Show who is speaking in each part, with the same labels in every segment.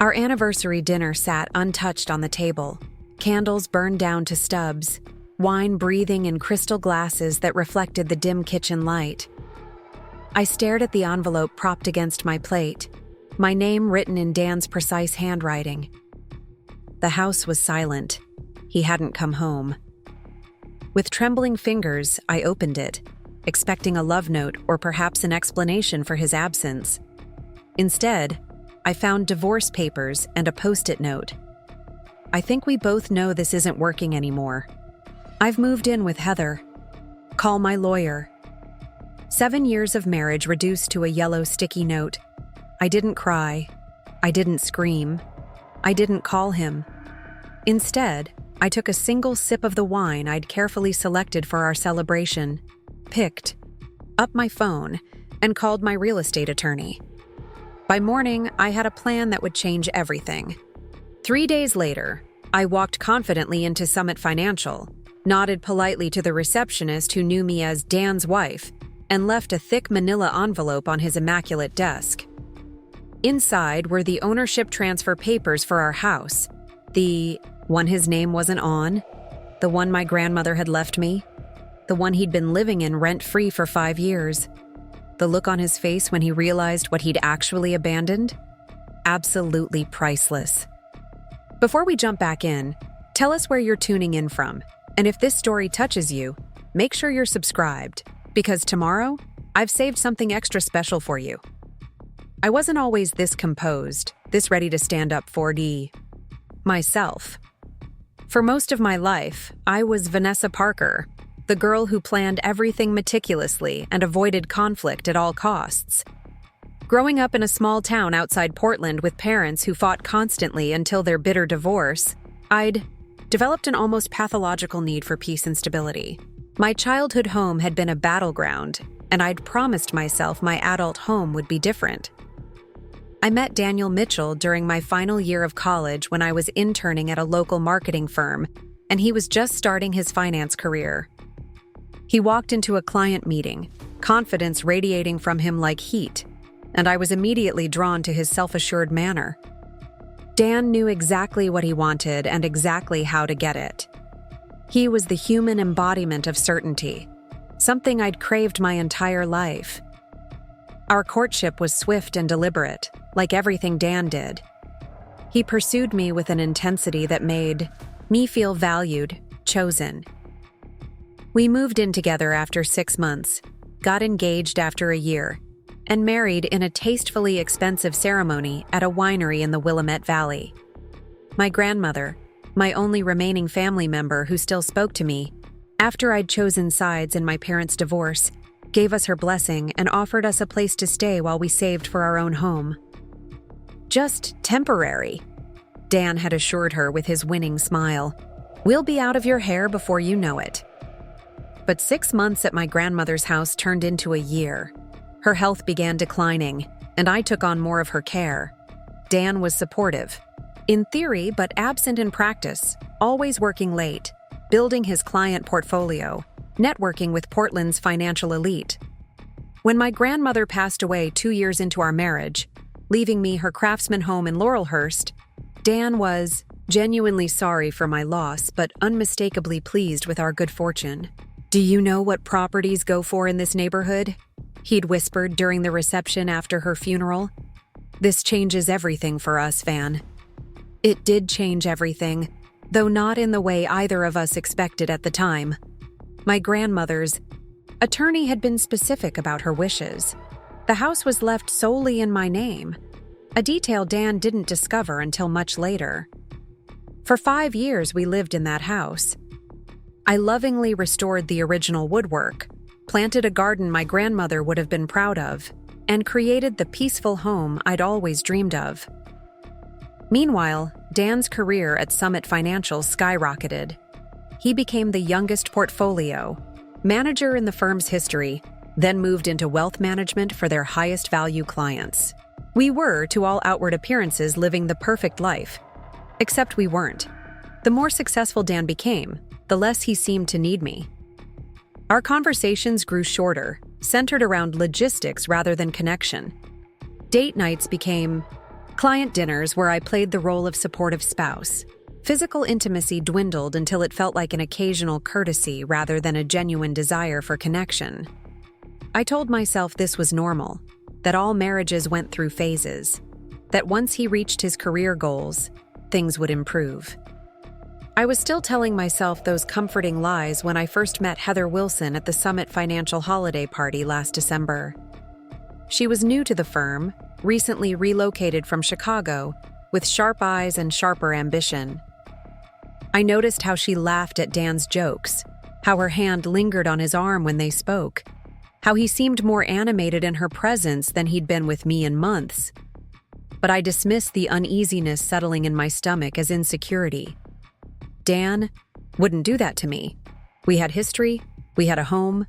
Speaker 1: Our anniversary dinner sat untouched on the table, candles burned down to stubs, wine breathing in crystal glasses that reflected the dim kitchen light. I stared at the envelope propped against my plate, my name written in Dan's precise handwriting. The house was silent. He hadn't come home. With trembling fingers, I opened it, expecting a love note or perhaps an explanation for his absence. Instead, I found divorce papers and a post-it note. I think we both know this isn't working anymore. I've moved in with Heather. Call my lawyer. 7 years of marriage reduced to a yellow sticky note. I didn't cry. I didn't scream. I didn't call him. Instead, I took a single sip of the wine I'd carefully selected for our celebration, picked up my phone, and called my real estate attorney. By morning, I had a plan that would change everything. 3 days later, I walked confidently into Summit Financial, nodded politely to the receptionist who knew me as Dan's wife, and left a thick manila envelope on his immaculate desk. Inside were the ownership transfer papers for our house, the one his name wasn't on, the one my grandmother had left me, the one he'd been living in rent-free for 5 years. The look on his face when he realized what he'd actually abandoned? Absolutely priceless. Before we jump back in, tell us where you're tuning in from, and if this story touches you, make sure you're subscribed, because tomorrow, I've saved something extra special for you. I wasn't always this composed, this ready to stand up for myself. For most of my life, I was Vanessa Parker, the girl who planned everything meticulously and avoided conflict at all costs. Growing up in a small town outside Portland with parents who fought constantly until their bitter divorce, I'd developed an almost pathological need for peace and stability. My childhood home had been a battleground, and I'd promised myself my adult home would be different. I met Daniel Mitchell during my final year of college when I was interning at a local marketing firm, and he was just starting his finance career. He walked into a client meeting, confidence radiating from him like heat, and I was immediately drawn to his self-assured manner. Dan knew exactly what he wanted and exactly how to get it. He was the human embodiment of certainty, something I'd craved my entire life. Our courtship was swift and deliberate, like everything Dan did. He pursued me with an intensity that made me feel valued, chosen. We moved in together after 6 months, got engaged after a year, and married in a tastefully expensive ceremony at a winery in the Willamette Valley. My grandmother, my only remaining family member who still spoke to me, after I'd chosen sides in my parents' divorce, gave us her blessing and offered us a place to stay while we saved for our own home. Just temporary, Dan had assured her with his winning smile. We'll be out of your hair before you know it. But 6 months at my grandmother's house turned into a year. Her health began declining, and I took on more of her care. Dan was supportive, in theory but absent in practice, always working late, building his client portfolio, networking with Portland's financial elite. When my grandmother passed away 2 years into our marriage, leaving me her craftsman home in Laurelhurst, Dan was genuinely sorry for my loss but unmistakably pleased with our good fortune. "Do you know what properties go for in this neighborhood?" he'd whispered during the reception after her funeral. "This changes everything for us, Van." It did change everything, though not in the way either of us expected at the time. My grandmother's attorney had been specific about her wishes. The house was left solely in my name, a detail Dan didn't discover until much later. For 5 years we lived in that house. I lovingly restored the original woodwork, planted a garden my grandmother would have been proud of, and created the peaceful home I'd always dreamed of. Meanwhile, Dan's career at Summit Financial skyrocketed. He became the youngest portfolio manager in the firm's history, then moved into wealth management for their highest value clients. We were, to all outward appearances, living the perfect life. Except we weren't. The more successful Dan became, the less he seemed to need me. Our conversations grew shorter, centered around logistics rather than connection. Date nights became Client dinners where I played the role of supportive spouse. Physical intimacy dwindled until it felt like an occasional courtesy rather than a genuine desire for connection. I told myself this was normal, that all marriages went through phases, that once he reached his career goals, things would improve. I was still telling myself those comforting lies when I first met Heather Wilson at the Summit Financial Holiday Party last December. She was new to the firm, recently relocated from Chicago, with sharp eyes and sharper ambition. I noticed how she laughed at Dan's jokes, how her hand lingered on his arm when they spoke, how he seemed more animated in her presence than he'd been with me in months. But I dismissed the uneasiness settling in my stomach as insecurity. Dan wouldn't do that to me. We had history, we had a home,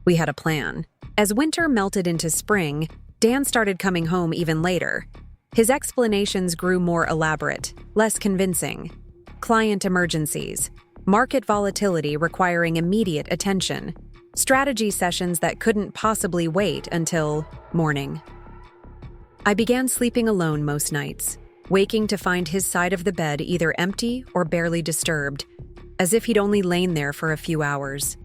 Speaker 1: we had a plan. As winter melted into spring, Dan started coming home even later. His explanations grew more elaborate, less convincing. Client emergencies, market volatility requiring immediate attention, strategy sessions that couldn't possibly wait until morning. I began sleeping alone most nights, waking to find his side of the bed either empty or barely disturbed, as if he'd only lain there for a few hours.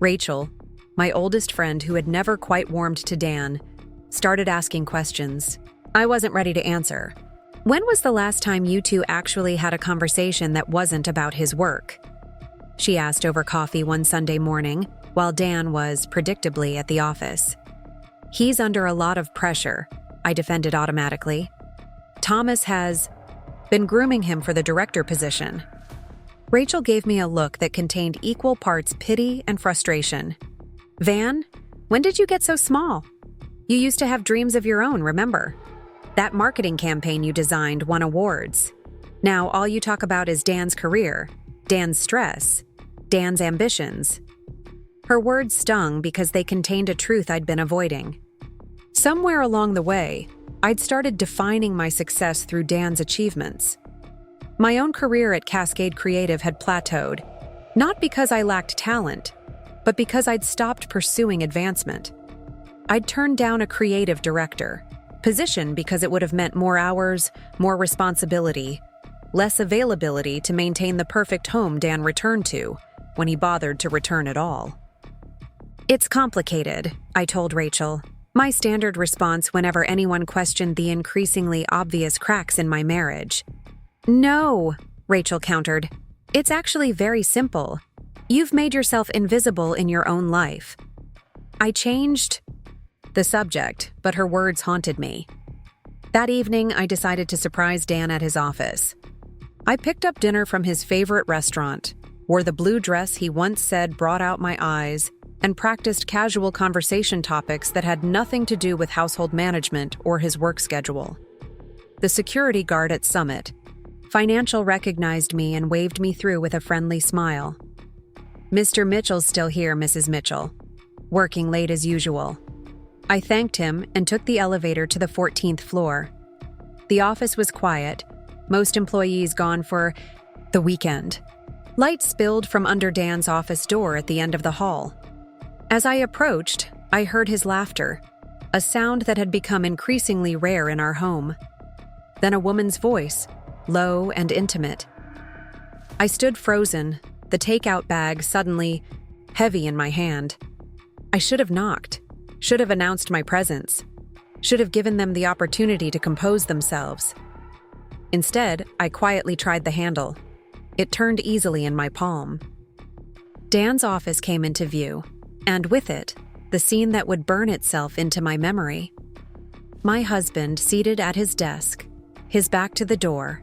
Speaker 1: Rachel, my oldest friend who had never quite warmed to Dan, started asking questions. I wasn't ready to answer. When was the last time you two actually had a conversation that wasn't about his work? She asked over coffee one Sunday morning, while Dan was, predictably, at the office. He's under a lot of pressure, I defended automatically. Thomas has been grooming him for the director position. Rachel gave me a look that contained equal parts pity and frustration. Van, when did you get so small? You used to have dreams of your own, remember? That marketing campaign you designed won awards. Now all you talk about is Dan's career, Dan's stress, Dan's ambitions. Her words stung because they contained a truth I'd been avoiding. Somewhere along the way, I'd started defining my success through Dan's achievements. My own career at Cascade Creative had plateaued, not because I lacked talent, but because I'd stopped pursuing advancement. I'd turned down a creative director position because it would have meant more hours, more responsibility, less availability to maintain the perfect home Dan returned to when he bothered to return at all. It's complicated, I told Rachel, my standard response whenever anyone questioned the increasingly obvious cracks in my marriage. No, Rachel countered. It's actually very simple. You've made yourself invisible in your own life. I changed the subject, but her words haunted me. That evening, I decided to surprise Dan at his office. I picked up dinner from his favorite restaurant, wore the blue dress he once said brought out my eyes, and practiced casual conversation topics that had nothing to do with household management or his work schedule. The security guard at Summit, Financial, recognized me and waved me through with a friendly smile. Mr. Mitchell's still here, Mrs. Mitchell. Working late as usual. I thanked him and took the elevator to the 14th floor. The office was quiet, most employees gone for the weekend. Light spilled from under Dan's office door at the end of the hall. As I approached, I heard his laughter, a sound that had become increasingly rare in our home. Then a woman's voice, low and intimate. I stood frozen, the takeout bag suddenly heavy in my hand. I should have knocked, should have announced my presence, should have given them the opportunity to compose themselves. Instead, I quietly tried the handle. It turned easily in my palm. Dan's office came into view, and with it, the scene that would burn itself into my memory. My husband seated at his desk, his back to the door,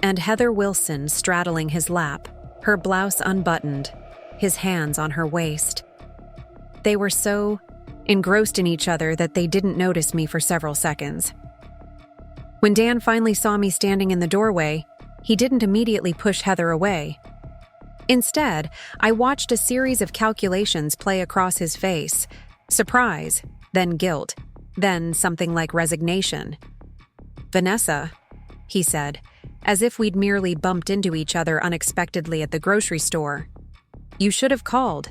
Speaker 1: and Heather Wilson straddling his lap, her blouse unbuttoned, his hands on her waist. They were so engrossed in each other that they didn't notice me for several seconds. When Dan finally saw me standing in the doorway, he didn't immediately push Heather away. Instead, I watched a series of calculations play across his face, surprise, then guilt, then something like resignation. "Vanessa," he said, as if we'd merely bumped into each other unexpectedly at the grocery store. "You should have called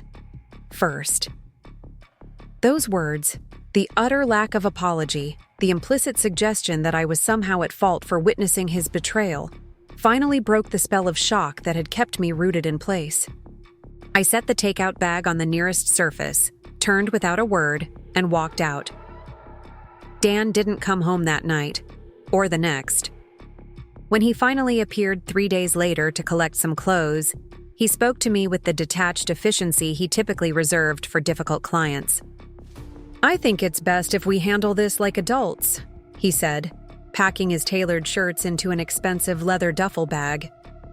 Speaker 1: first." Those words, the utter lack of apology, The implicit suggestion that I was somehow at fault for witnessing his betrayal finally broke the spell of shock that had kept me rooted in place. I set the takeout bag on the nearest surface, turned without a word, and walked out. Dan didn't come home that night, or the next. When he finally appeared 3 days later to collect some clothes, he spoke to me with the detached efficiency he typically reserved for difficult clients. "I think it's best if we handle this like adults," he said, packing his tailored shirts into an expensive leather duffel bag.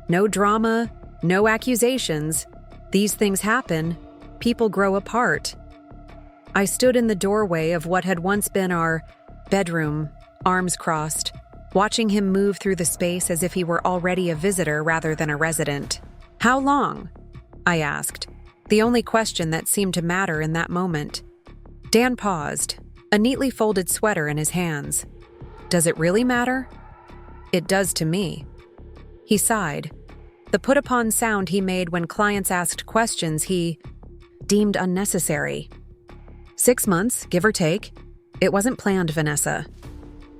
Speaker 1: "No drama, no accusations. These things happen. People grow apart." I stood in the doorway of what had once been our bedroom, arms crossed, watching him move through the space as if he were already a visitor rather than a resident. "How long?" I asked, the only question that seemed to matter in that moment. Dan paused, a neatly folded sweater in his hands. "Does it really matter?" "It does to me." He sighed, the put-upon sound he made when clients asked questions he deemed unnecessary. 6 months, give or take. It wasn't planned, Vanessa.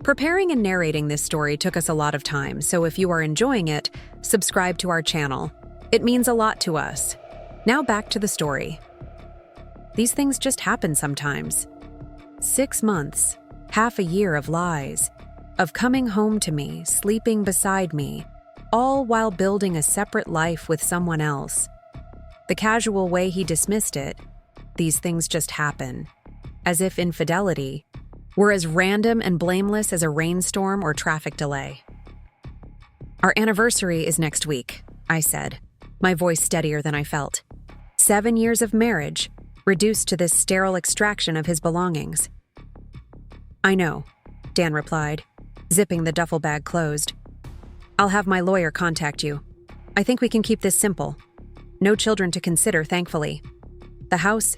Speaker 1: Preparing and narrating this story took us a lot of time, so if you are enjoying it, subscribe to our channel. It means a lot to us. Now back to the story. These things just happen sometimes. 6 months, half a year of lies, of coming home to me, sleeping beside me, all while building a separate life with someone else. The casual way he dismissed it, "These things just happen," as if infidelity were as random and blameless as a rainstorm or traffic delay. "Our anniversary is next week," I said, my voice steadier than I felt. 7 years of marriage, reduced to this sterile extraction of his belongings. "I know," Dan replied, zipping the duffel bag closed. "I'll have my lawyer contact you. I think we can keep this simple. No children to consider, thankfully. The house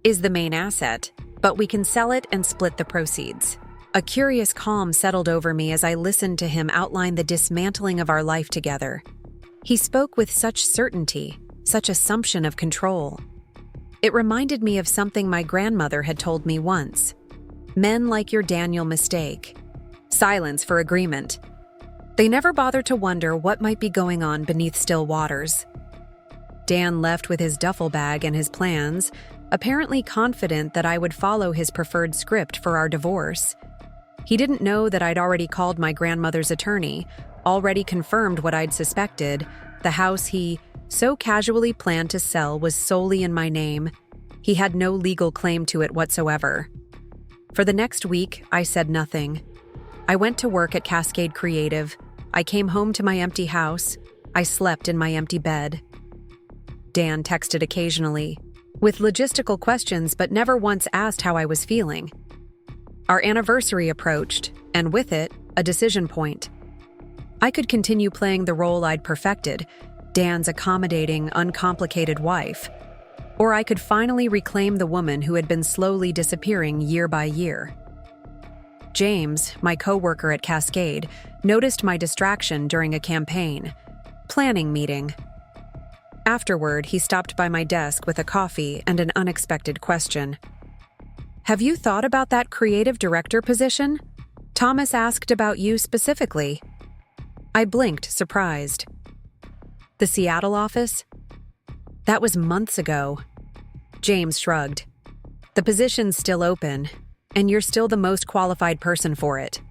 Speaker 1: is the main asset, but we can sell it and split the proceeds." A curious calm settled over me as I listened to him outline the dismantling of our life together. He spoke with such certainty, such assumption of control. It reminded me of something my grandmother had told me once. Men like your Daniel mistake. Silence for agreement. They never bother to wonder what might be going on beneath still waters. Dan left with his duffel bag and his plans, apparently confident that I would follow his preferred script for our divorce. He didn't know that I'd already called my grandmother's attorney, already confirmed what I'd suspected. The house he so casually planned to sell was solely in my name. He had no legal claim to it whatsoever. For the next week, I said nothing. I went to work at Cascade Creative. I came home to my empty house. I slept in my empty bed. Dan texted occasionally, with logistical questions, but never once asked how I was feeling. Our anniversary approached, and with it, a decision point. I could continue playing the role I'd perfected, Dan's accommodating, uncomplicated wife, or I could finally reclaim the woman who had been slowly disappearing year by year. James, my coworker at Cascade, noticed my distraction during a campaign planning meeting. Afterward, he stopped by my desk with a coffee and an unexpected question. "Have you thought about that creative director position? Thomas asked about you specifically." I blinked, surprised. "The Seattle office?" "That was months ago." James shrugged. "The position's still open, and you're still the most qualified person for it."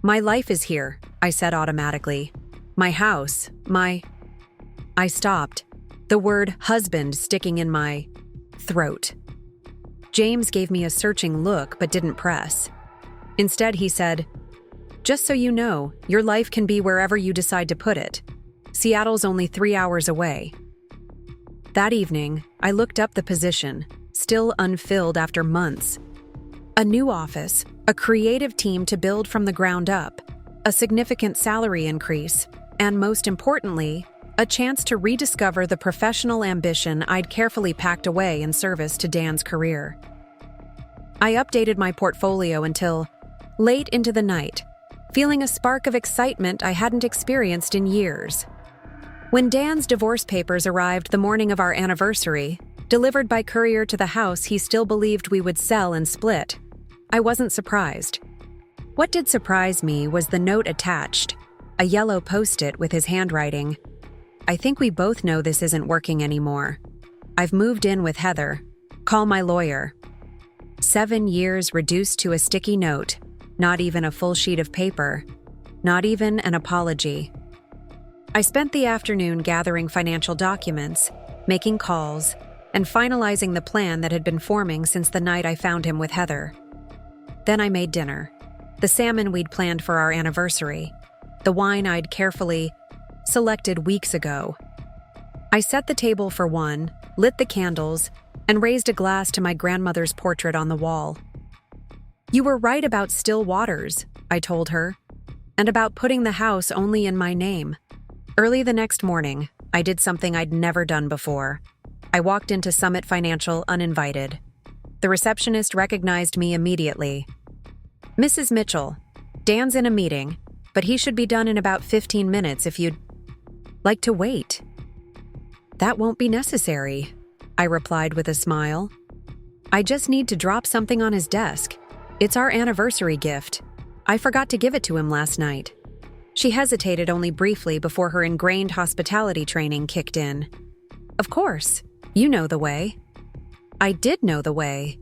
Speaker 1: "My life is here," I said automatically. "My house, I stopped, the word husband sticking in my throat. James gave me a searching look but didn't press. Instead, he said, "Just so you know, your life can be wherever you decide to put it. Seattle's only 3 hours away." That evening, I looked up the position, still unfilled after months. A new office, a creative team to build from the ground up, a significant salary increase, and most importantly, a chance to rediscover the professional ambition I'd carefully packed away in service to Dan's career. I updated my portfolio until late into the night, feeling a spark of excitement I hadn't experienced in years. When Dan's divorce papers arrived the morning of our anniversary, delivered by courier to the house he still believed we would sell and split, I wasn't surprised. What did surprise me was the note attached, a yellow post-it with his handwriting. I think we both know this isn't working anymore. I've moved in with Heather. Call my lawyer. 7 years reduced to a sticky note, not even a full sheet of paper, not even an apology. I spent the afternoon gathering financial documents, making calls, and finalizing the plan that had been forming since the night I found him with Heather. Then I made dinner. The salmon we'd planned for our anniversary. The wine I'd carefully selected weeks ago. I set the table for one, lit the candles, and raised a glass to my grandmother's portrait on the wall. "You were right about still waters," I told her, "and about putting the house only in my name." Early the next morning, I did something I'd never done before. I walked into Summit Financial uninvited. The receptionist recognized me immediately. "Mrs. Mitchell, Dan's in a meeting, but he should be done in about 15 minutes if you'd like to wait." "That won't be necessary," I replied with a smile. "I just need to drop something on his desk. It's our anniversary gift. I forgot to give it to him last night." She hesitated only briefly before her ingrained hospitality training kicked in. "Of course, you know the way." I did know the way.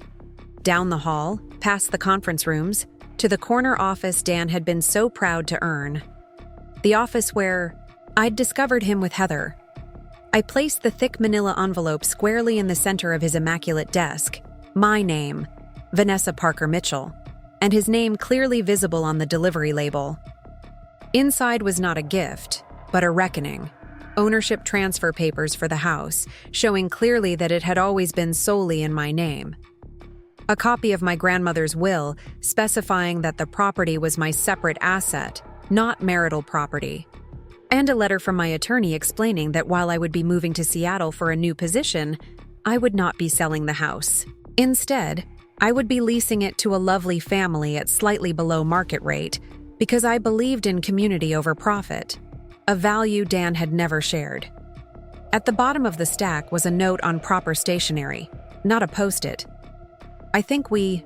Speaker 1: Down the hall, past the conference rooms, to the corner office Dan had been so proud to earn. The office where I'd discovered him with Heather. I placed the thick manila envelope squarely in the center of his immaculate desk. My name, Vanessa Parker Mitchell, and his name clearly visible on the delivery label. Inside was not a gift, but a reckoning. Ownership transfer papers for the house, showing clearly that it had always been solely in my name. A copy of my grandmother's will, specifying that the property was my separate asset, not marital property. And a letter from my attorney explaining that while I would be moving to Seattle for a new position, I would not be selling the house. Instead, I would be leasing it to a lovely family at slightly below market rate because I believed in community over profit, a value Dan had never shared. At the bottom of the stack was a note on proper stationery, not a post-it. "I think we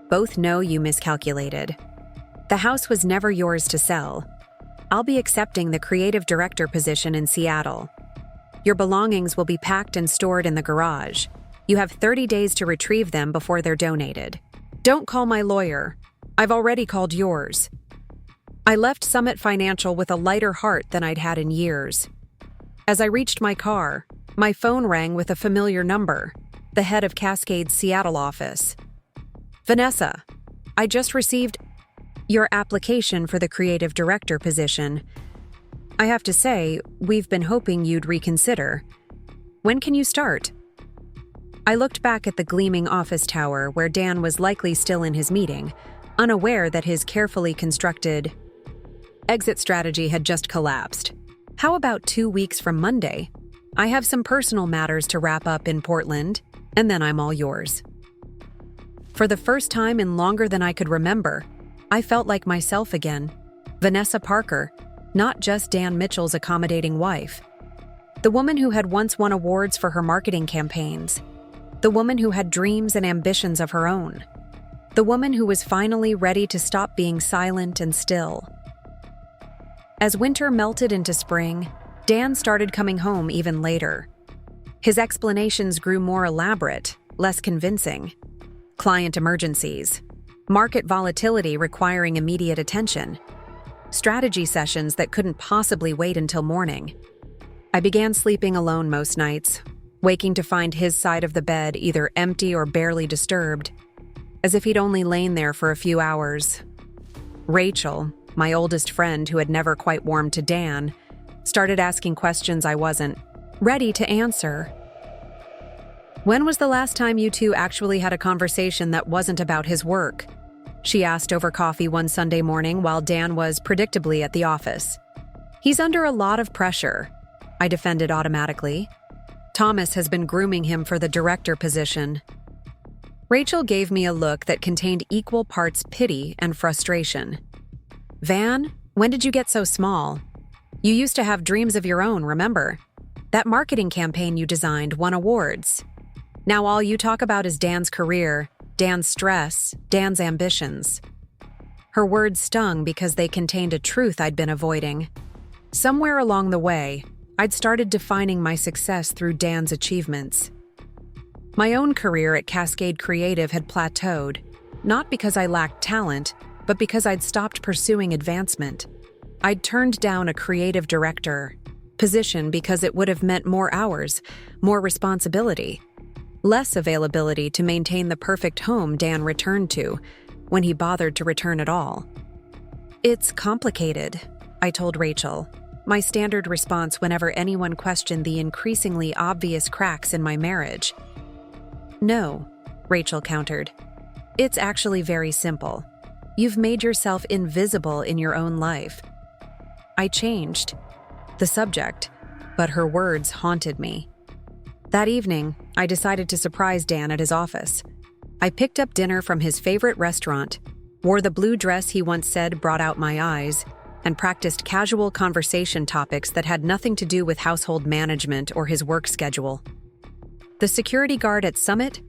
Speaker 1: both know you miscalculated. The house was never yours to sell. I'll be accepting the creative director position in Seattle. Your belongings will be packed and stored in the garage. You have 30 days to retrieve them before they're donated. Don't call my lawyer. I've already called yours." I left Summit Financial with a lighter heart than I'd had in years. As I reached my car, my phone rang with a familiar number, the head of Cascade's Seattle office. "Vanessa, I just received your application for the creative director position. I have to say, we've been hoping you'd reconsider. When can you start?" I looked back at the gleaming office tower where Dan was likely still in his meeting, unaware that his carefully constructed exit strategy had just collapsed. "How about 2 weeks from Monday? I have some personal matters to wrap up in Portland, and then I'm all yours." For the first time in longer than I could remember, I felt like myself again, Vanessa Parker, not just Dan Mitchell's accommodating wife. The woman who had once won awards for her marketing campaigns. The woman who had dreams and ambitions of her own. The woman who was finally ready to stop being silent and still. As winter melted into spring, Dan started coming home even later. His explanations grew more elaborate, less convincing. Client emergencies. Market volatility requiring immediate attention. Strategy sessions that couldn't possibly wait until morning. I began sleeping alone most nights, waking to find his side of the bed either empty or barely disturbed, as if he'd only lain there for a few hours. Rachel, my oldest friend who had never quite warmed to Dan, started asking questions I wasn't ready to answer. "When was the last time you two actually had a conversation that wasn't about his work?" she asked over coffee one Sunday morning while Dan was predictably at the office. "He's under a lot of pressure," I defended automatically. "Thomas has been grooming him for the director position." Rachel gave me a look that contained equal parts pity and frustration. "Van, when did you get so small? You used to have dreams of your own, remember? That marketing campaign you designed won awards. Now all you talk about is Dan's career, Dan's stress, Dan's ambitions." Her words stung because they contained a truth I'd been avoiding. Somewhere along the way, I'd started defining my success through Dan's achievements. My own career at Cascade Creative had plateaued, not because I lacked talent, but because I'd stopped pursuing advancement. I'd turned down a creative director position because it would have meant more hours, more responsibility, less availability to maintain the perfect home Dan returned to, when he bothered to return at all. "It's complicated," I told Rachel, my standard response whenever anyone questioned the increasingly obvious cracks in my marriage. "No," Rachel countered. "It's actually very simple. You've made yourself invisible in your own life." I changed the subject, but her words haunted me. That evening, I decided to surprise Dan at his office. I picked up dinner from his favorite restaurant, wore the blue dress he once said brought out my eyes, and practiced casual conversation topics that had nothing to do with household management or his work schedule. The security guard at Summit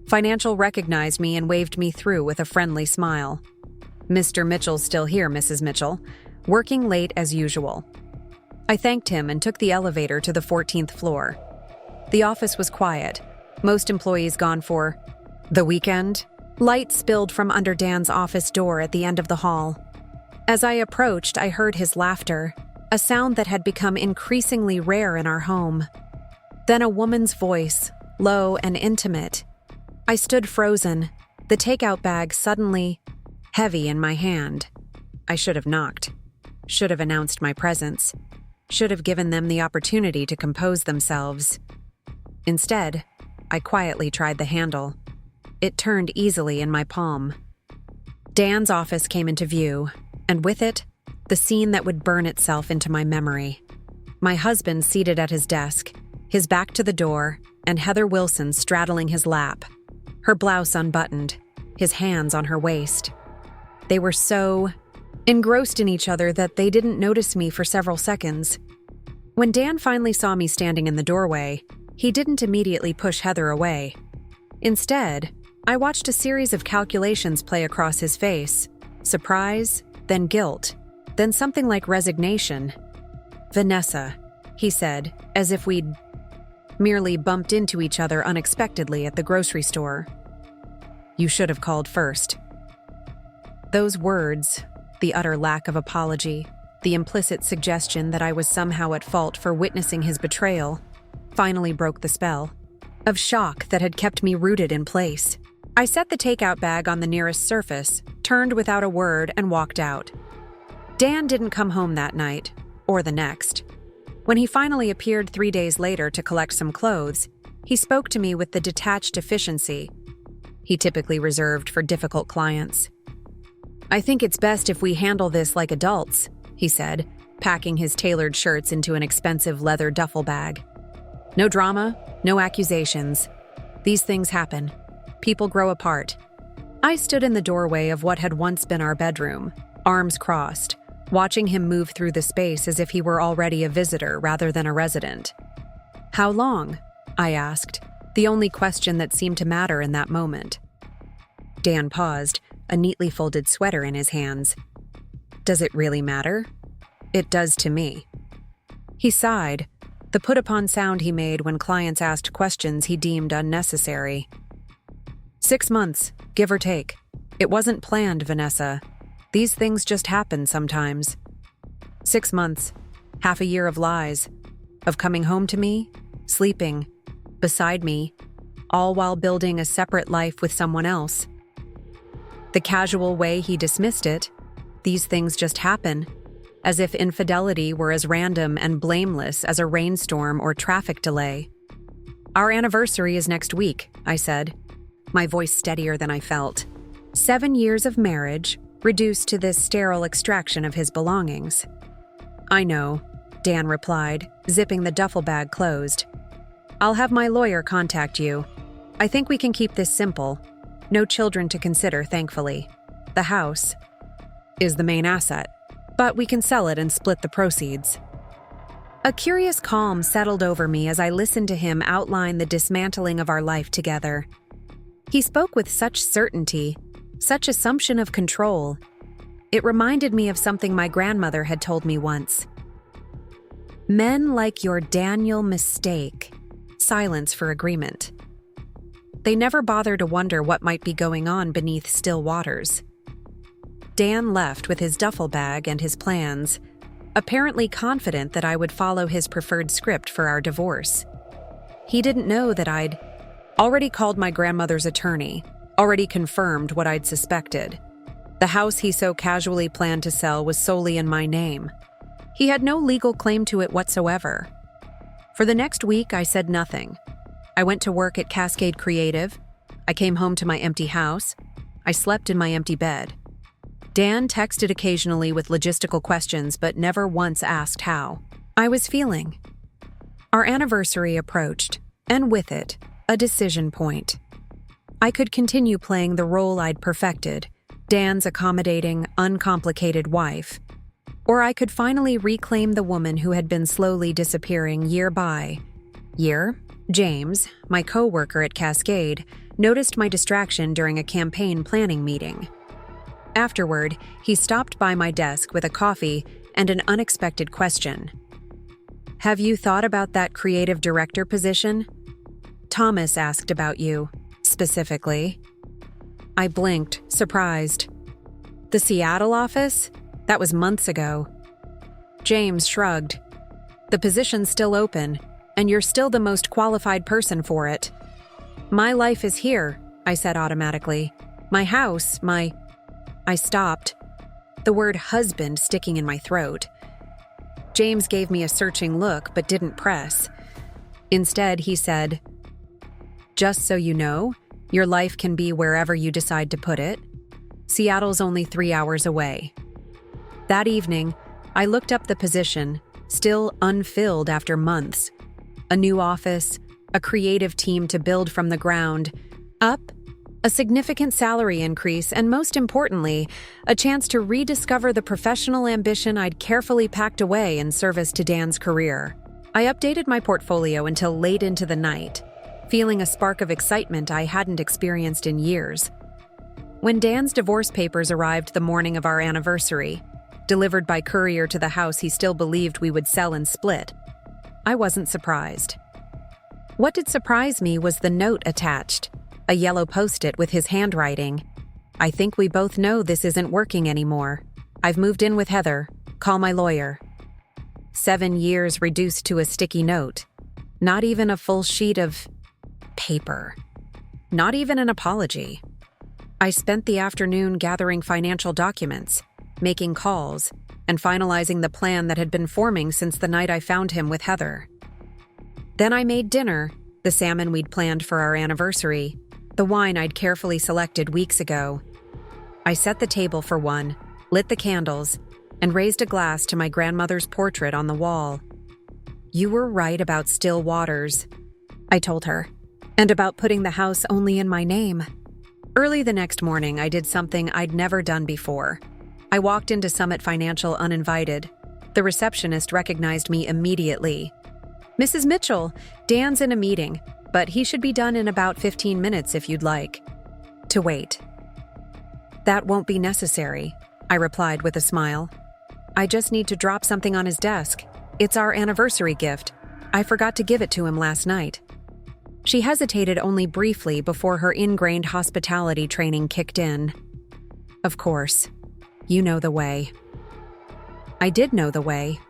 Speaker 1: Financial recognized me and waved me through with a friendly smile. "Mr. Mitchell's still here, Mrs. Mitchell, working late as usual." I thanked him and took the elevator to the 14th floor. The office was quiet, most employees gone for the weekend. Light spilled from under Dan's office door at the end of the hall. As I approached, I heard his laughter, a sound that had become increasingly rare in our home. Then a woman's voice, low and intimate. I stood frozen, the takeout bag suddenly heavy in my hand. I should have knocked, should have announced my presence, should have given them the opportunity to compose themselves. Instead, I quietly tried the handle. It turned easily in my palm. Dan's office came into view, and with it, the scene that would burn itself into my memory. My husband seated at his desk, his back to the door, and Heather Wilson straddling his lap, her blouse unbuttoned, his hands on her waist. They were so engrossed in each other that they didn't notice me for several seconds. When Dan finally saw me standing in the doorway, he didn't immediately push Heather away. Instead, I watched a series of calculations play across his face, surprise, then guilt, then something like resignation. "Vanessa," he said, as if we'd merely bumped into each other unexpectedly at the grocery store. "You should have called first." Those words, the utter lack of apology, the implicit suggestion that I was somehow at fault for witnessing his betrayal, finally broke the spell of shock that had kept me rooted in place. I set the takeout bag on the nearest surface, turned without a word, and walked out. Dan didn't come home that night, or the next. When he finally appeared 3 days later to collect some clothes, he spoke to me with the detached efficiency he typically reserved for difficult clients. "I think it's best if we handle this like adults," he said, packing his tailored shirts into an expensive leather duffel bag. "No drama, no accusations. These things happen. People grow apart." I stood in the doorway of what had once been our bedroom, arms crossed, watching him move through the space as if he were already a visitor rather than a resident. "How long?" I asked, the only question that seemed to matter in that moment. Dan paused, a neatly folded sweater in his hands. "Does it really matter?" "It does to me." He sighed, the put-upon sound he made when clients asked questions he deemed unnecessary. 6 months, give or take. It wasn't planned, Vanessa. These things just happen sometimes. 6 months, half a year of lies, of coming home to me, sleeping, beside me, all while building a separate life with someone else. The casual way he dismissed it, "These things just happen," as if infidelity were as random and blameless as a rainstorm or traffic delay. "Our anniversary is next week," I said, my voice steadier than I felt. 7 years of marriage, reduced to this sterile extraction of his belongings. "I know," Dan replied, zipping the duffel bag closed. "I'll have my lawyer contact you. I think we can keep this simple. No children to consider, thankfully. The house is the main asset, but we can sell it and split the proceeds." A curious calm settled over me as I listened to him outline the dismantling of our life together. He spoke with such certainty, such assumption of control. It reminded me of something my grandmother had told me once. Men like your Daniel mistake silence for agreement. They never bother to wonder what might be going on beneath still waters. Dan left with his duffel bag and his plans, apparently confident that I would follow his preferred script for our divorce. He didn't know that I'd already called my grandmother's attorney, already confirmed what I'd suspected. The house he so casually planned to sell was solely in my name. He had no legal claim to it whatsoever. For the next week, I said nothing. I went to work at Cascade Creative. I came home to my empty house. I slept in my empty bed. Dan texted occasionally with logistical questions, but never once asked how I was feeling. Our anniversary approached, and with it, a decision point. I could continue playing the role I'd perfected, Dan's accommodating, uncomplicated wife, or I could finally reclaim the woman who had been slowly disappearing year by year. James, my co-worker at Cascade, noticed my distraction during a campaign planning meeting. Afterward, he stopped by my desk with a coffee and an unexpected question. "Have you thought about that creative director position? Thomas asked about you, specifically." I blinked, surprised. "The Seattle office? That was months ago." James shrugged. "The position's still open, and you're still the most qualified person for it." "My life is here," I said automatically. "My house, my—" I stopped, the word husband sticking in my throat. James gave me a searching look but didn't press. Instead, he said, "Just so you know, your life can be wherever you decide to put it. Seattle's only 3 hours away." That evening, I looked up the position, still unfilled after months. A new office, a creative team to build from the ground up, a significant salary increase, and most importantly, a chance to rediscover the professional ambition I'd carefully packed away in service to Dan's career. I updated my portfolio until late into the night, feeling a spark of excitement I hadn't experienced in years. When Dan's divorce papers arrived the morning of our anniversary, delivered by courier to the house he still believed we would sell and split, I wasn't surprised. What did surprise me was the note attached, a yellow post-it with his handwriting. "I think we both know this isn't working anymore. I've moved in with Heather. Call my lawyer." 7 years reduced to a sticky note. Not even a full sheet of paper. Not even an apology. I spent the afternoon gathering financial documents, making calls, and finalizing the plan that had been forming since the night I found him with Heather. Then I made dinner, the salmon we'd planned for our anniversary, the wine I'd carefully selected weeks ago. I set the table for one, lit the candles, and raised a glass to my grandmother's portrait on the wall. "You were right about still waters," I told her, "and about putting the house only in my name." Early the next morning, I did something I'd never done before. I walked into Summit Financial uninvited. The receptionist recognized me immediately. "Mrs. Mitchell, Dan's in a meeting, but he should be done in about 15 minutes if you'd like to wait." "That won't be necessary," I replied with a smile. "I just need to drop something on his desk. It's our anniversary gift. I forgot to give it to him last night." She hesitated only briefly before her ingrained hospitality training kicked in. "Of course. You know the way." I did know the way.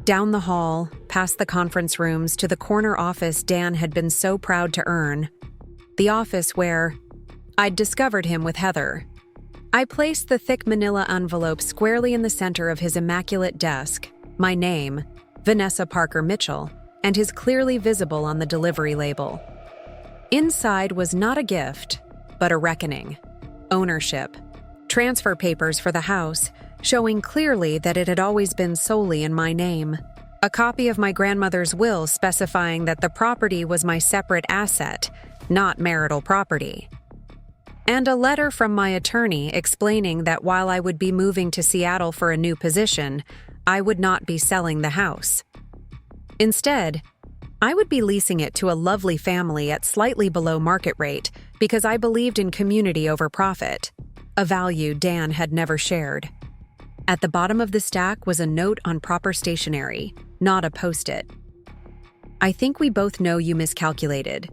Speaker 1: Down the hall, past the conference rooms, to the corner office Dan had been so proud to earn. The office where I'd discovered him with Heather. I placed the thick manila envelope squarely in the center of his immaculate desk, my name, Vanessa Parker Mitchell, and his clearly visible on the delivery label. Inside was not a gift, but a reckoning. Ownership. Transfer papers for the house, showing clearly that it had always been solely in my name. A copy of my grandmother's will specifying that the property was my separate asset, not marital property. And a letter from my attorney explaining that while I would be moving to Seattle for a new position, I would not be selling the house. Instead, I would be leasing it to a lovely family at slightly below market rate because I believed in community over profit. a value Dan had never shared. At the bottom of the stack was a note on proper stationery, not a post-it. I think we both know you miscalculated.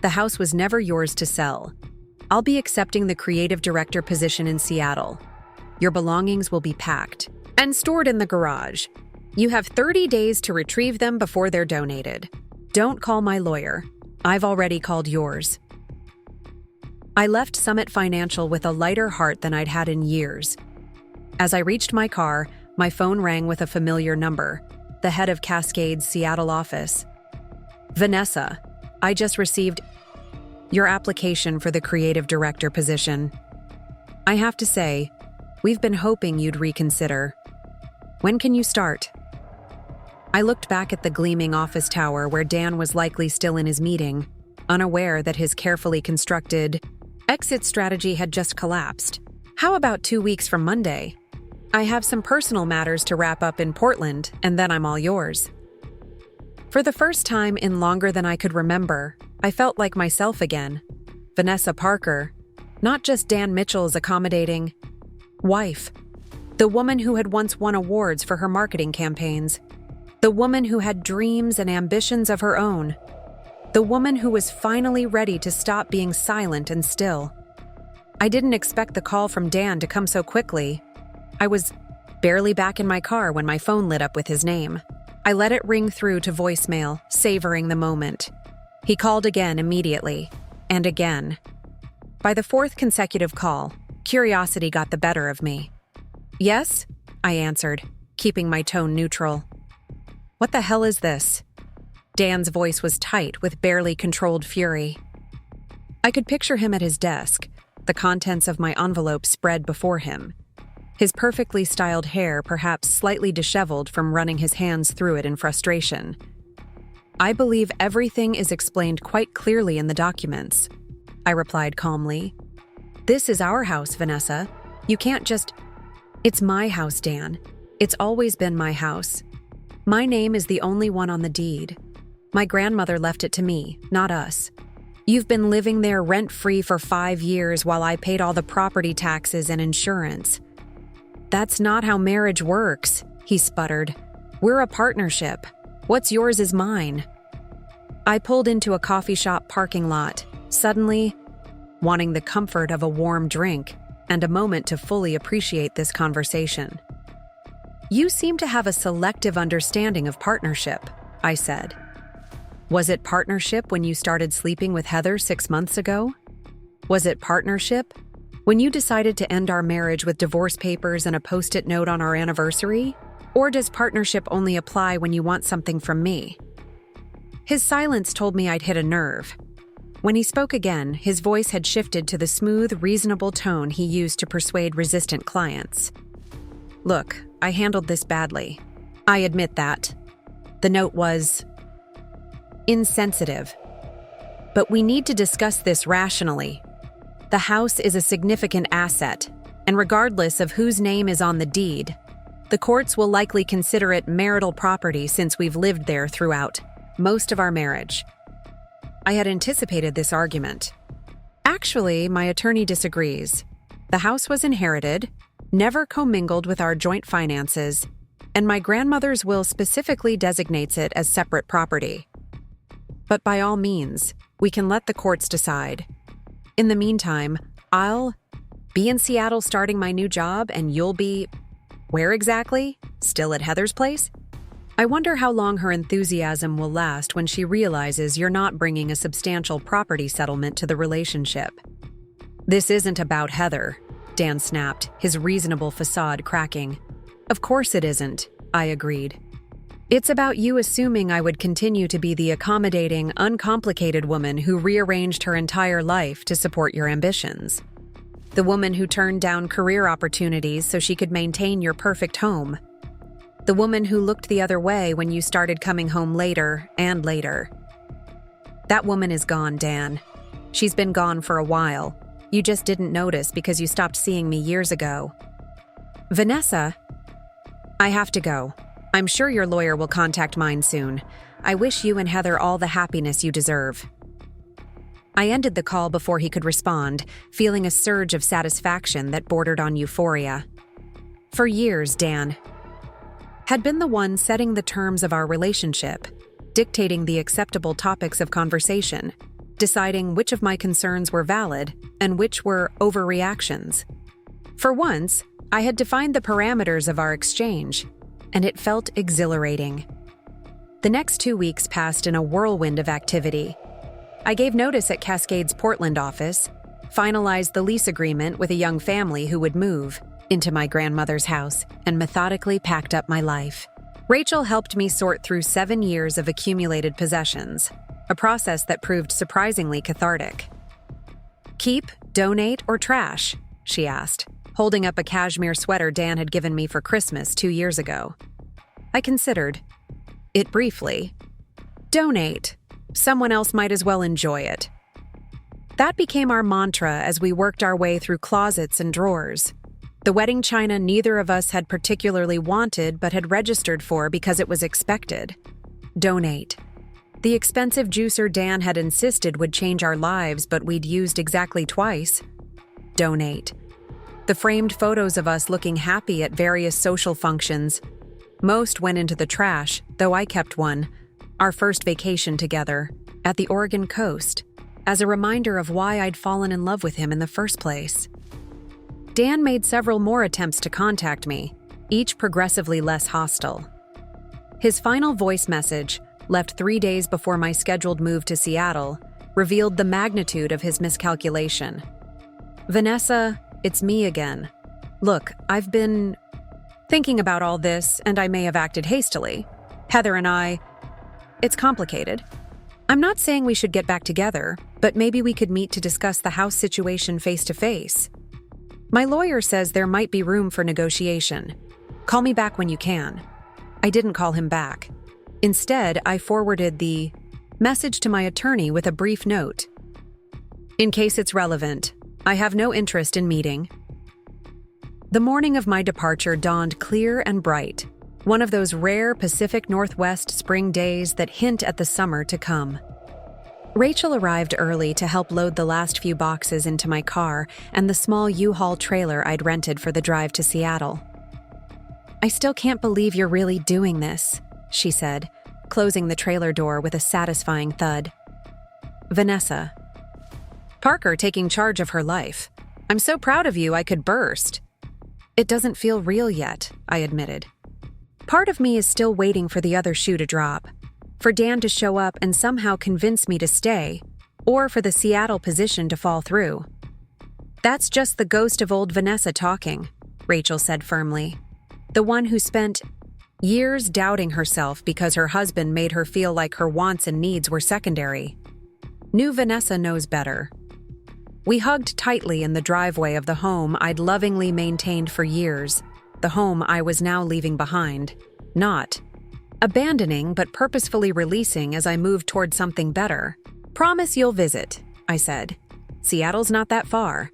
Speaker 1: The house was never yours to sell. I'll be accepting the creative director position in Seattle. Your belongings will be packed and stored in the garage. You have 30 days to retrieve them before they're donated. Don't call my lawyer. I've already called yours. I left Summit Financial with a lighter heart than I'd had in years. As I reached my car, my phone rang with a familiar number, the head of Cascade's Seattle office. Vanessa, I just received your application for the creative director position. I have to say, we've been hoping you'd reconsider. When can you start? I looked back at the gleaming office tower where Dan was likely still in his meeting, unaware that his carefully constructed exit strategy had just collapsed. How about 2 weeks from Monday? I have some personal matters to wrap up in Portland, and then I'm all yours. For the first time in longer than I could remember, I felt like myself again. Vanessa Parker, not just Dan Mitchell's accommodating wife. The woman who had once won awards for her marketing campaigns. The woman who had dreams and ambitions of her own. The woman who was finally ready to stop being silent and still. I didn't expect the call from Dan to come so quickly. I was barely back in my car when my phone lit up with his name. I let it ring through to voicemail, savoring the moment. He called again immediately, and again. By the fourth consecutive call, curiosity got the better of me. Yes, I answered, keeping my tone neutral. What the hell is this? Dan's voice was tight with barely controlled fury. I could picture him at his desk, the contents of my envelope spread before him. His perfectly styled hair perhaps slightly disheveled from running his hands through it in frustration. I believe everything is explained quite clearly in the documents, I replied calmly. This is our house, Vanessa. You can't just... It's my house, Dan. It's always been my house. My name is the only one on the deed. My grandmother left it to me, not us. You've been living there rent-free for 5 years while I paid all the property taxes and insurance. That's not how marriage works, he sputtered. We're a partnership. What's yours is mine. I pulled into a coffee shop parking lot, suddenly wanting the comfort of a warm drink and a moment to fully appreciate this conversation. You seem to have a selective understanding of partnership, I said. Was it partnership when you started sleeping with Heather 6 months ago? Was it partnership when you decided to end our marriage with divorce papers and a post-it note on our anniversary? Or does partnership only apply when you want something from me? His silence told me I'd hit a nerve. When he spoke again, his voice had shifted to the smooth, reasonable tone he used to persuade resistant clients. Look, I handled this badly. I admit that. The note was insensitive. But we need to discuss this rationally. The house is a significant asset, and regardless of whose name is on the deed, the courts will likely consider it marital property since we've lived there throughout most of our marriage. I had anticipated this argument. Actually, my attorney disagrees. The house was inherited, never commingled with our joint finances, and my grandmother's will specifically designates it as separate property. But by all means, we can let the courts decide. In the meantime, I'll be in Seattle starting my new job, and you'll be... Where exactly? Still at Heather's place? I wonder how long her enthusiasm will last when she realizes you're not bringing a substantial property settlement to the relationship. This isn't about Heather, Dan snapped, his reasonable facade cracking. Of course it isn't, I agreed. It's about you assuming I would continue to be the accommodating, uncomplicated woman who rearranged her entire life to support your ambitions. The woman who turned down career opportunities so she could maintain your perfect home. The woman who looked the other way when you started coming home later and later. That woman is gone, Dan. She's been gone for a while. You just didn't notice because you stopped seeing me years ago. Vanessa, I have to go. I'm sure your lawyer will contact mine soon. I wish you and Heather all the happiness you deserve. I ended the call before he could respond, feeling a surge of satisfaction that bordered on euphoria. For years, Dan had been the one setting the terms of our relationship, dictating the acceptable topics of conversation, deciding which of my concerns were valid and which were overreactions. For once, I had defined the parameters of our exchange, and it felt exhilarating. The next 2 weeks passed in a whirlwind of activity. I gave notice at Cascade's Portland office, finalized the lease agreement with a young family who would move into my grandmother's house, and methodically packed up my life. Rachel helped me sort through 7 years of accumulated possessions, a process that proved surprisingly cathartic. "Keep, donate, or trash?" she asked, holding up a cashmere sweater Dan had given me for Christmas 2 years ago. I considered it briefly. Donate. Someone else might as well enjoy it. That became our mantra as we worked our way through closets and drawers. The wedding china neither of us had particularly wanted but had registered for because it was expected. Donate. The expensive juicer Dan had insisted would change our lives but we'd used exactly twice. Donate. The framed photos of us looking happy at various social functions. Most went into the trash, though I kept one. Our first vacation together, at the Oregon coast, as a reminder of why I'd fallen in love with him in the first place. Dan made several more attempts to contact me, each progressively less hostile. His final voice message, left 3 days before my scheduled move to Seattle, revealed the magnitude of his miscalculation. "Vanessa, it's me again. Look, I've been thinking about all this, and I may have acted hastily. Heather and I, it's complicated. I'm not saying we should get back together, but maybe we could meet to discuss the house situation face to face. My lawyer says there might be room for negotiation. Call me back when you can." I didn't call him back. Instead, I forwarded the message to my attorney with a brief note. "In case it's relevant, I have no interest in meeting." The morning of my departure dawned clear and bright, one of those rare Pacific Northwest spring days that hint at the summer to come. Rachel arrived early to help load the last few boxes into my car and the small U-Haul trailer I'd rented for the drive to Seattle. "I still can't believe you're really doing this," she said, closing the trailer door with a satisfying thud. "Vanessa." "Parker taking charge of her life. I'm so proud of you I could burst." "It doesn't feel real yet," I admitted. Part of me is still waiting for the other shoe to drop. For Dan to show up and somehow convince me to stay, or for the Seattle position to fall through. "That's just the ghost of old Vanessa talking," Rachel said firmly. The one who spent years doubting herself because her husband made her feel like her wants and needs were secondary. New Vanessa knows better. We hugged tightly in the driveway of the home I'd lovingly maintained for years, the home I was now leaving behind, not abandoning but purposefully releasing as I moved toward something better. "Promise you'll visit," I said. "Seattle's not that far."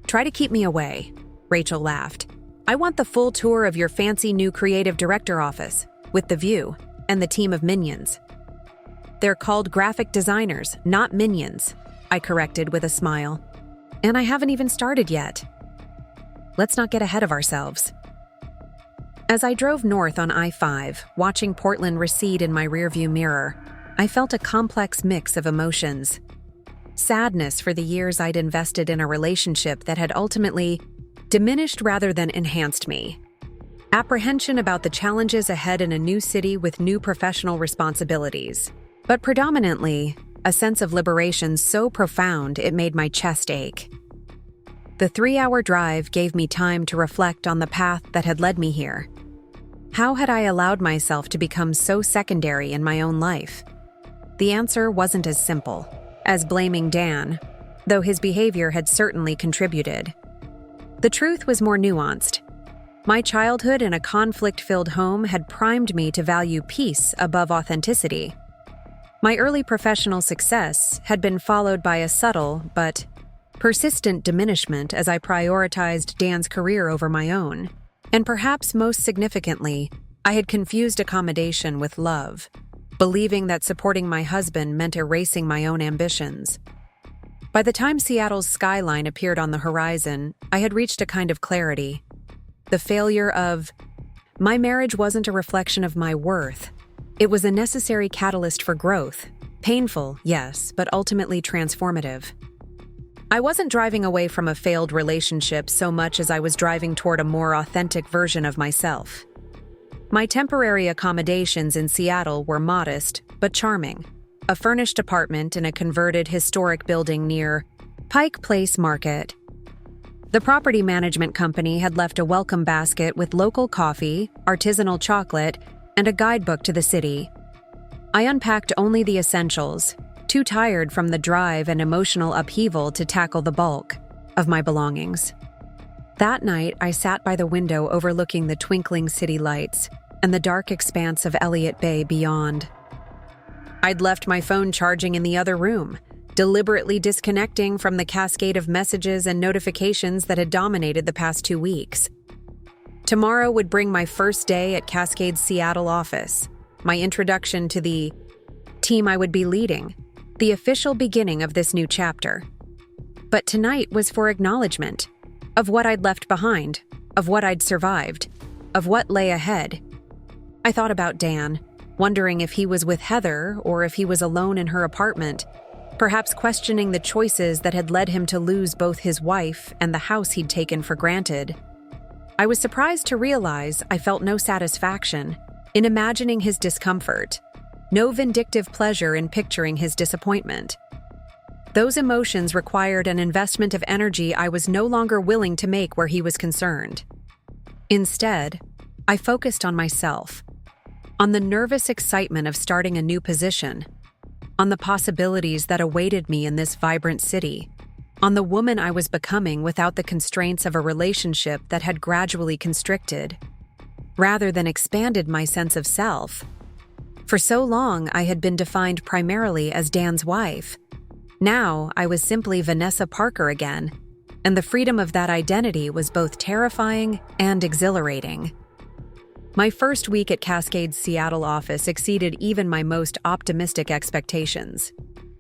Speaker 1: "Try to keep me away," Rachel laughed. "I want the full tour of your fancy new creative director office, with the view, and the team of minions." "They're called graphic designers, not minions," I corrected with a smile. "And I haven't even started yet." Let's not get ahead of ourselves. As I drove north on I-5, watching Portland recede in my rearview mirror, I felt a complex mix of emotions. Sadness for the years I'd invested in a relationship that had ultimately diminished rather than enhanced me. Apprehension about the challenges ahead in a new city with new professional responsibilities. But predominantly, a sense of liberation so profound it made my chest ache. The 3-hour drive gave me time to reflect on the path that had led me here. How had I allowed myself to become so secondary in my own life? The answer wasn't as simple as blaming Dan, though his behavior had certainly contributed. The truth was more nuanced. My childhood in a conflict-filled home had primed me to value peace above authenticity. My early professional success had been followed by a subtle but persistent diminishment as I prioritized Dan's career over my own. And perhaps most significantly, I had confused accommodation with love, believing that supporting my husband meant erasing my own ambitions. By the time Seattle's skyline appeared on the horizon, I had reached a kind of clarity. The failure of my marriage wasn't a reflection of my worth. It was a necessary catalyst for growth. Painful, yes, but ultimately transformative. I wasn't driving away from a failed relationship so much as I was driving toward a more authentic version of myself. My temporary accommodations in Seattle were modest, but charming. A furnished apartment in a converted historic building near Pike Place Market. The property management company had left a welcome basket with local coffee, artisanal chocolate, and a guidebook to the city. I unpacked only the essentials, too tired from the drive and emotional upheaval to tackle the bulk of my belongings. That night, I sat by the window overlooking the twinkling city lights and the dark expanse of Elliott Bay beyond. I'd left my phone charging in the other room, deliberately disconnecting from the cascade of messages and notifications that had dominated the past 2 weeks. Tomorrow would bring my first day at Cascade's Seattle office, my introduction to the team I would be leading, the official beginning of this new chapter. But tonight was for acknowledgement of what I'd left behind, of what I'd survived, of what lay ahead. I thought about Dan, wondering if he was with Heather or if he was alone in her apartment, perhaps questioning the choices that had led him to lose both his wife and the house he'd taken for granted. I was surprised to realize I felt no satisfaction in imagining his discomfort, no vindictive pleasure in picturing his disappointment. Those emotions required an investment of energy I was no longer willing to make where he was concerned. Instead, I focused on myself, on the nervous excitement of starting a new position, on the possibilities that awaited me in this vibrant city, on the woman I was becoming without the constraints of a relationship that had gradually constricted, rather than expanded my sense of self. For so long, I had been defined primarily as Dan's wife. Now, I was simply Vanessa Parker again, and the freedom of that identity was both terrifying and exhilarating. My first week at Cascade's Seattle office exceeded even my most optimistic expectations.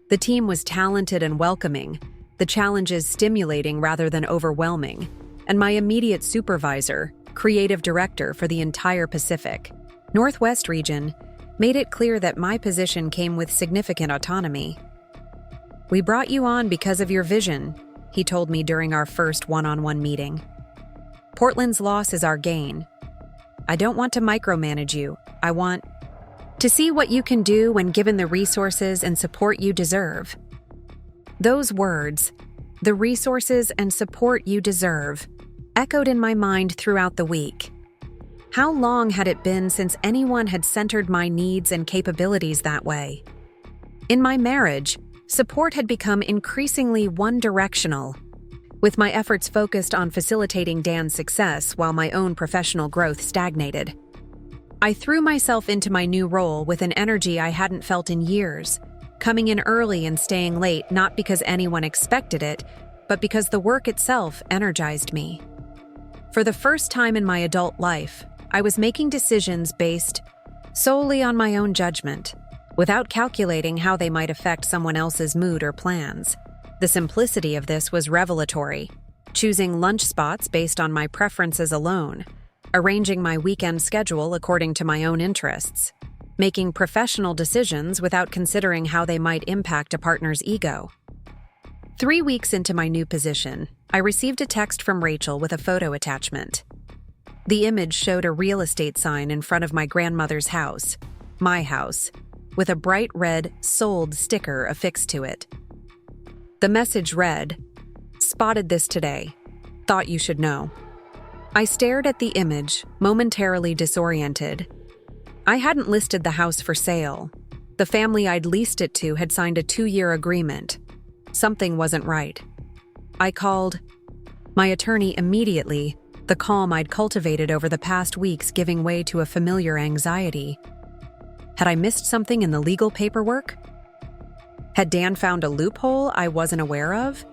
Speaker 1: The team was talented and welcoming, the challenges stimulating rather than overwhelming, and my immediate supervisor, creative director for the entire Pacific Northwest region, made it clear that my position came with significant autonomy. "We brought you on because of your vision," he told me during our first one-on-one meeting. "Portland's loss is our gain. I don't want to micromanage you. I want to see what you can do when given the resources and support you deserve." Those words, "the resources and support you deserve," echoed in my mind throughout the week. How long had it been since anyone had centered my needs and capabilities that way? In my marriage, support had become increasingly one-directional, with my efforts focused on facilitating Dan's success while my own professional growth stagnated. I threw myself into my new role with an energy I hadn't felt in years, coming in early and staying late not because anyone expected it, but because the work itself energized me. For the first time in my adult life, I was making decisions based solely on my own judgment, without calculating how they might affect someone else's mood or plans. The simplicity of this was revelatory, choosing lunch spots based on my preferences alone, arranging my weekend schedule according to my own interests, making professional decisions without considering how they might impact a partner's ego. 3 weeks into my new position, I received a text from Rachel with a photo attachment. The image showed a real estate sign in front of my grandmother's house, my house, with a bright red "sold" sticker affixed to it. The message read, "Spotted this today. Thought you should know." I stared at the image, momentarily disoriented. I hadn't listed the house for sale. The family I'd leased it to had signed a 2-year agreement. Something wasn't right. I called my attorney immediately, the calm I'd cultivated over the past weeks giving way to a familiar anxiety. Had I missed something in the legal paperwork? Had Dan found a loophole I wasn't aware of?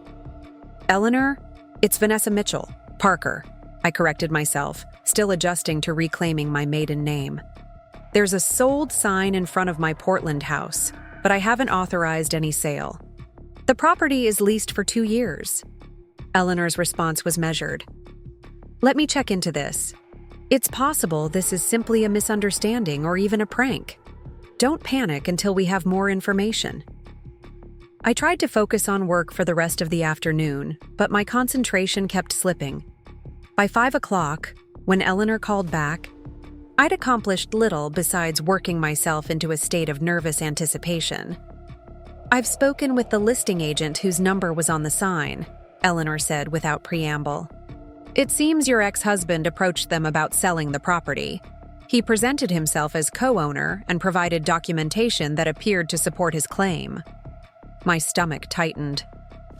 Speaker 1: "Eleanor, it's Vanessa Mitchell, Parker," I corrected myself, still adjusting to reclaiming my maiden name. "There's a sold sign in front of my Portland house, but I haven't authorized any sale." The property is leased for 2 years. Eleanor's response was measured. Let me check into this. It's possible this is simply a misunderstanding or even a prank. Don't panic until we have more information. I tried to focus on work for the rest of the afternoon, but my concentration kept slipping. By 5 o'clock, when Eleanor called back, I'd accomplished little besides working myself into a state of nervous anticipation. I've spoken with the listing agent whose number was on the sign, Eleanor said without preamble. It seems your ex-husband approached them about selling the property. He presented himself as co-owner and provided documentation that appeared to support his claim. My stomach tightened.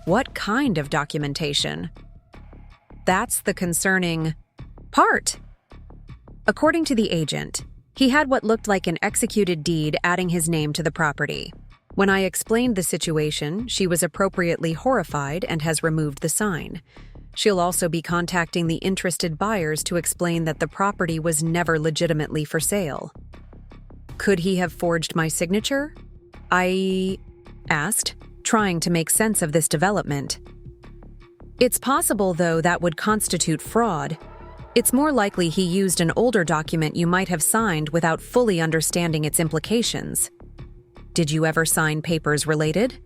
Speaker 1: What kind of documentation? That's the concerning part. According to the agent, he had what looked like an executed deed adding his name to the property. When I explained the situation, she was appropriately horrified and has removed the sign. She'll also be contacting the interested buyers to explain that the property was never legitimately for sale. Could he have forged my signature? I asked, trying to make sense of this development. It's possible, though, that would constitute fraud. It's more likely he used an older document you might have signed without fully understanding its implications. Did you ever sign papers related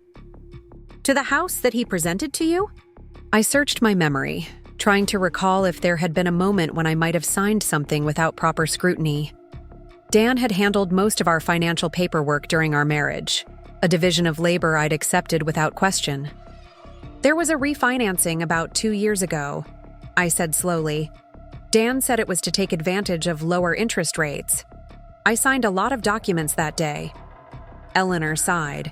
Speaker 1: to the house that he presented to you? I searched my memory, trying to recall if there had been a moment when I might have signed something without proper scrutiny. Dan had handled most of our financial paperwork during our marriage, a division of labor I'd accepted without question. There was a refinancing about 2 years ago, I said slowly. Dan said it was to take advantage of lower interest rates. I signed a lot of documents that day. Eleanor sighed.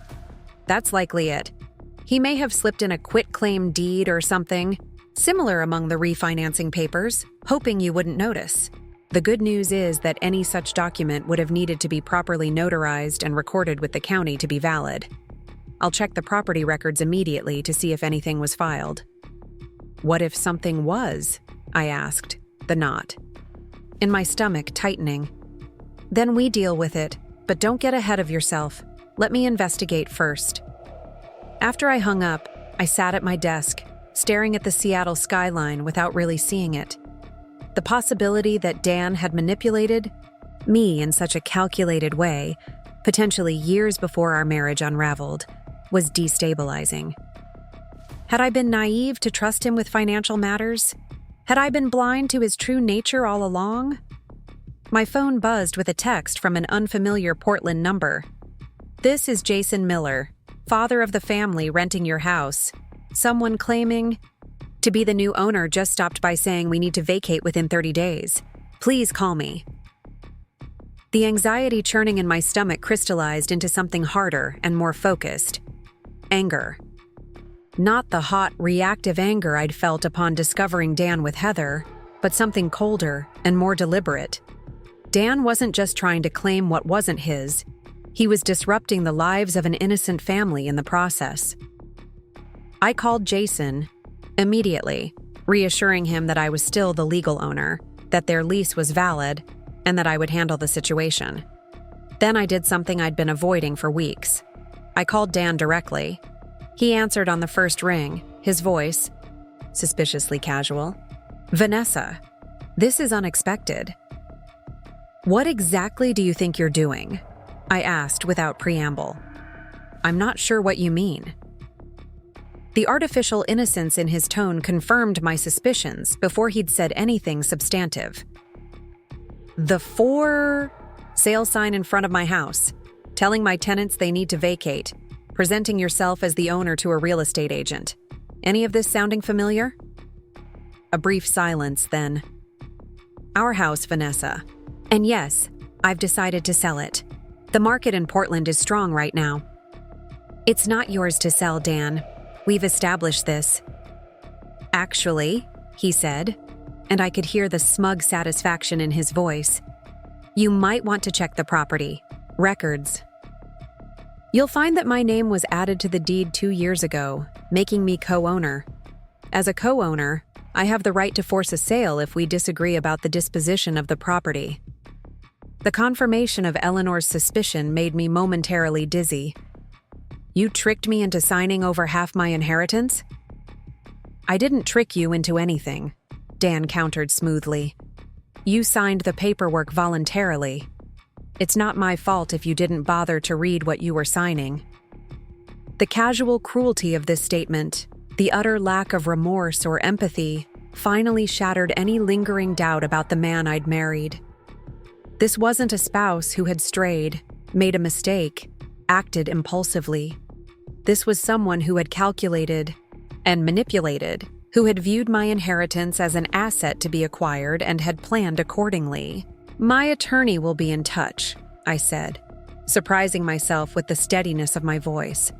Speaker 1: That's likely it. He may have slipped in a quitclaim deed or something, similar among the refinancing papers, hoping you wouldn't notice. The good news is that any such document would have needed to be properly notarized and recorded with the county to be valid. I'll check the property records immediately to see if anything was filed. What if something was? I asked, the knot in my stomach tightening. Then we deal with it, but don't get ahead of yourself. Let me investigate first. After I hung up, I sat at my desk, staring at the Seattle skyline without really seeing it. The possibility that Dan had manipulated me in such a calculated way, potentially years before our marriage unraveled, was destabilizing. Had I been naive to trust him with financial matters? Had I been blind to his true nature all along? My phone buzzed with a text from an unfamiliar Portland number. This is Jason Miller, father of the family renting your house. Someone claiming to be the new owner just stopped by saying we need to vacate within 30 days. Please call me. The anxiety churning in my stomach crystallized into something harder and more focused. Anger. Not the hot, reactive anger I'd felt upon discovering Dan with Heather, but something colder and more deliberate. Dan wasn't just trying to claim what wasn't his. He was disrupting the lives of an innocent family in the process. I called Jason immediately, reassuring him that I was still the legal owner, that their lease was valid, and that I would handle the situation. Then I did something I'd been avoiding for weeks. I called Dan directly. He answered on the first ring, his voice suspiciously casual. Vanessa, this is unexpected. What exactly do you think you're doing? I asked without preamble. I'm not sure what you mean. The artificial innocence in his tone confirmed my suspicions before he'd said anything substantive. The for sale sign in front of my house, telling my tenants they need to vacate, presenting yourself as the owner to a real estate agent. Any of this sounding familiar? A brief silence, then. Our house, Vanessa. And yes, I've decided to sell it. The market in Portland is strong right now. It's not yours to sell, Dan. We've established this. Actually, he said, and I could hear the smug satisfaction in his voice. You might want to check the property. Records. You'll find that my name was added to the deed 2 years ago, making me co-owner. As a co-owner, I have the right to force a sale if we disagree about the disposition of the property. The confirmation of Eleanor's suspicion made me momentarily dizzy. You tricked me into signing over half my inheritance? I didn't trick you into anything, Dan countered smoothly. You signed the paperwork voluntarily. It's not my fault if you didn't bother to read what you were signing. The casual cruelty of this statement, the utter lack of remorse or empathy, finally shattered any lingering doubt about the man I'd married. This wasn't a spouse who had strayed, made a mistake, acted impulsively. This was someone who had calculated and manipulated, who had viewed my inheritance as an asset to be acquired and had planned accordingly. My attorney will be in touch, I said, surprising myself with the steadiness of my voice.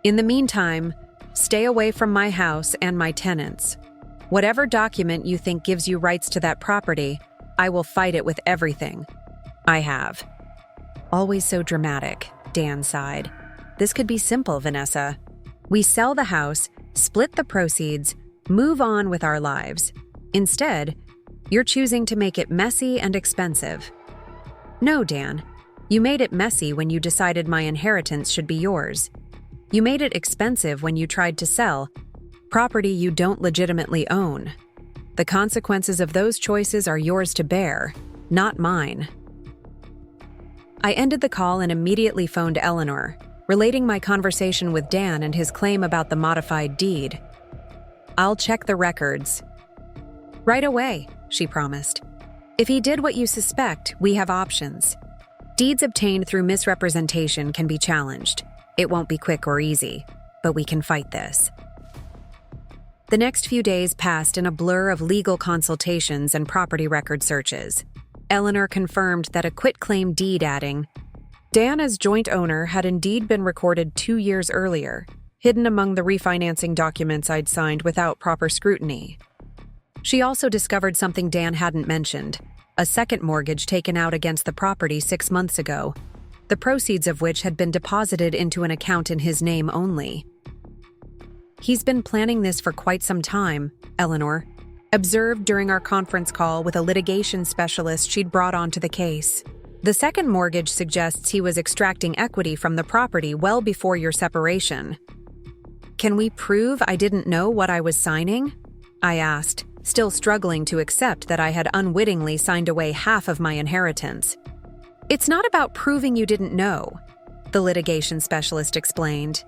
Speaker 1: In the meantime, stay away from my house and my tenants. Whatever document you think gives you rights to that property, I will fight it with everything. I have. Always so dramatic, Dan sighed. This could be simple, Vanessa. We sell the house, split the proceeds, move on with our lives. Instead, you're choosing to make it messy and expensive. No, Dan. You made it messy when you decided my inheritance should be yours. You made it expensive when you tried to sell property you don't legitimately own. The consequences of those choices are yours to bear, not mine. I ended the call and immediately phoned Eleanor, relating my conversation with Dan and his claim about the modified deed. I'll check the records. Right away, she promised. If he did what you suspect, we have options. Deeds obtained through misrepresentation can be challenged. It won't be quick or easy, but we can fight this. The next few days passed in a blur of legal consultations and property record searches. Eleanor confirmed that a quitclaim deed adding Dan as joint owner had indeed been recorded 2 years earlier, hidden among the refinancing documents I'd signed without proper scrutiny. She also discovered something Dan hadn't mentioned, a second mortgage taken out against the property 6 months ago, the proceeds of which had been deposited into an account in his name only. He's been planning this for quite some time, Eleanor observed during our conference call with a litigation specialist she'd brought onto the case. The second mortgage suggests he was extracting equity from the property well before your separation. Can we prove I didn't know what I was signing? I asked, still struggling to accept that I had unwittingly signed away half of my inheritance. It's not about proving you didn't know, the litigation specialist explained.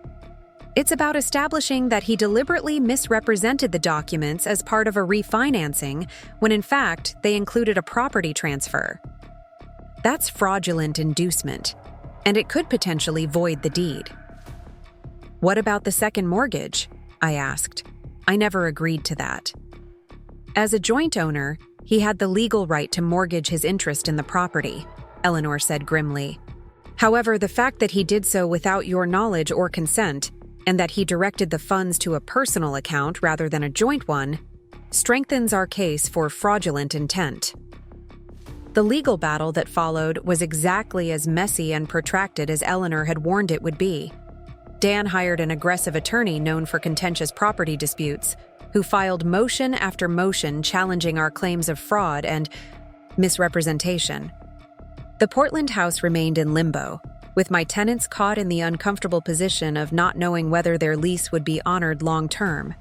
Speaker 1: It's about establishing that he deliberately misrepresented the documents as part of a refinancing when in fact they included a property transfer. That's fraudulent inducement, and it could potentially void the deed. What about the second mortgage? I asked. I never agreed to that. As a joint owner, he had the legal right to mortgage his interest in the property, Eleanor said grimly. However, the fact that he did so without your knowledge or consent, and that he directed the funds to a personal account rather than a joint one, strengthens our case for fraudulent intent. The legal battle that followed was exactly as messy and protracted as Eleanor had warned it would be. Dan hired an aggressive attorney known for contentious property disputes, who filed motion after motion challenging our claims of fraud and misrepresentation. The Portland house remained in limbo, with my tenants caught in the uncomfortable position of not knowing whether their lease would be honored long-term.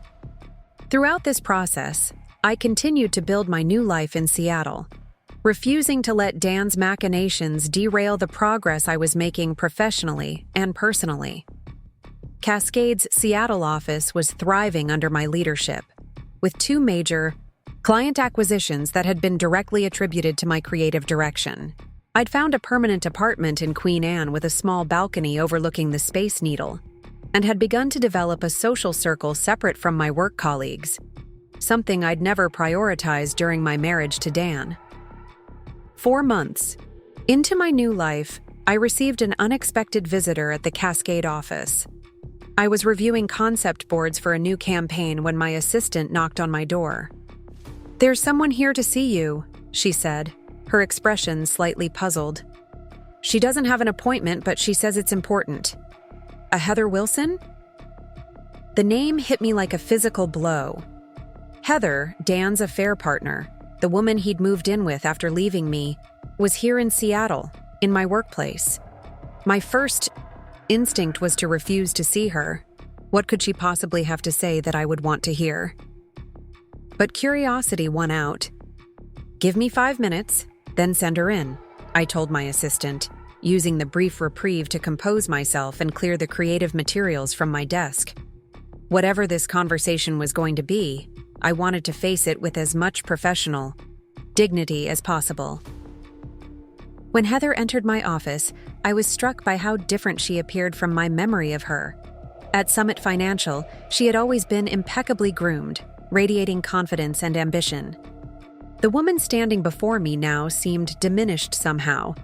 Speaker 1: Throughout this process, I continued to build my new life in Seattle, refusing to let Dan's machinations derail the progress I was making professionally and personally. Cascade's Seattle office was thriving under my leadership, with 2 major client acquisitions that had been directly attributed to my creative direction. I'd found a permanent apartment in Queen Anne with a small balcony overlooking the Space Needle, and had begun to develop a social circle separate from my work colleagues, something I'd never prioritized during my marriage to Dan. 4 months into my new life, I received an unexpected visitor at the Cascade office. I was reviewing concept boards for a new campaign when my assistant knocked on my door. "There's someone here to see you," she said, her expression slightly puzzled. "She doesn't have an appointment, but she says it's important." "A Heather Wilson?" The name hit me like a physical blow. Heather, Dan's affair partner, the woman he'd moved in with after leaving me, was here in Seattle, in my workplace. My first Instinct was to refuse to see her. What could she possibly have to say that I would want to hear? But curiosity won out. "Give me 5 minutes, then send her in," I told my assistant, using the brief reprieve to compose myself and clear the creative materials from my desk. Whatever this conversation was going to be, I wanted to face it with as much professional dignity as possible. When Heather entered my office, I was struck by how different she appeared from my memory of her. At Summit Financial, she had always been impeccably groomed, radiating confidence and ambition. The woman standing before me now seemed diminished somehow,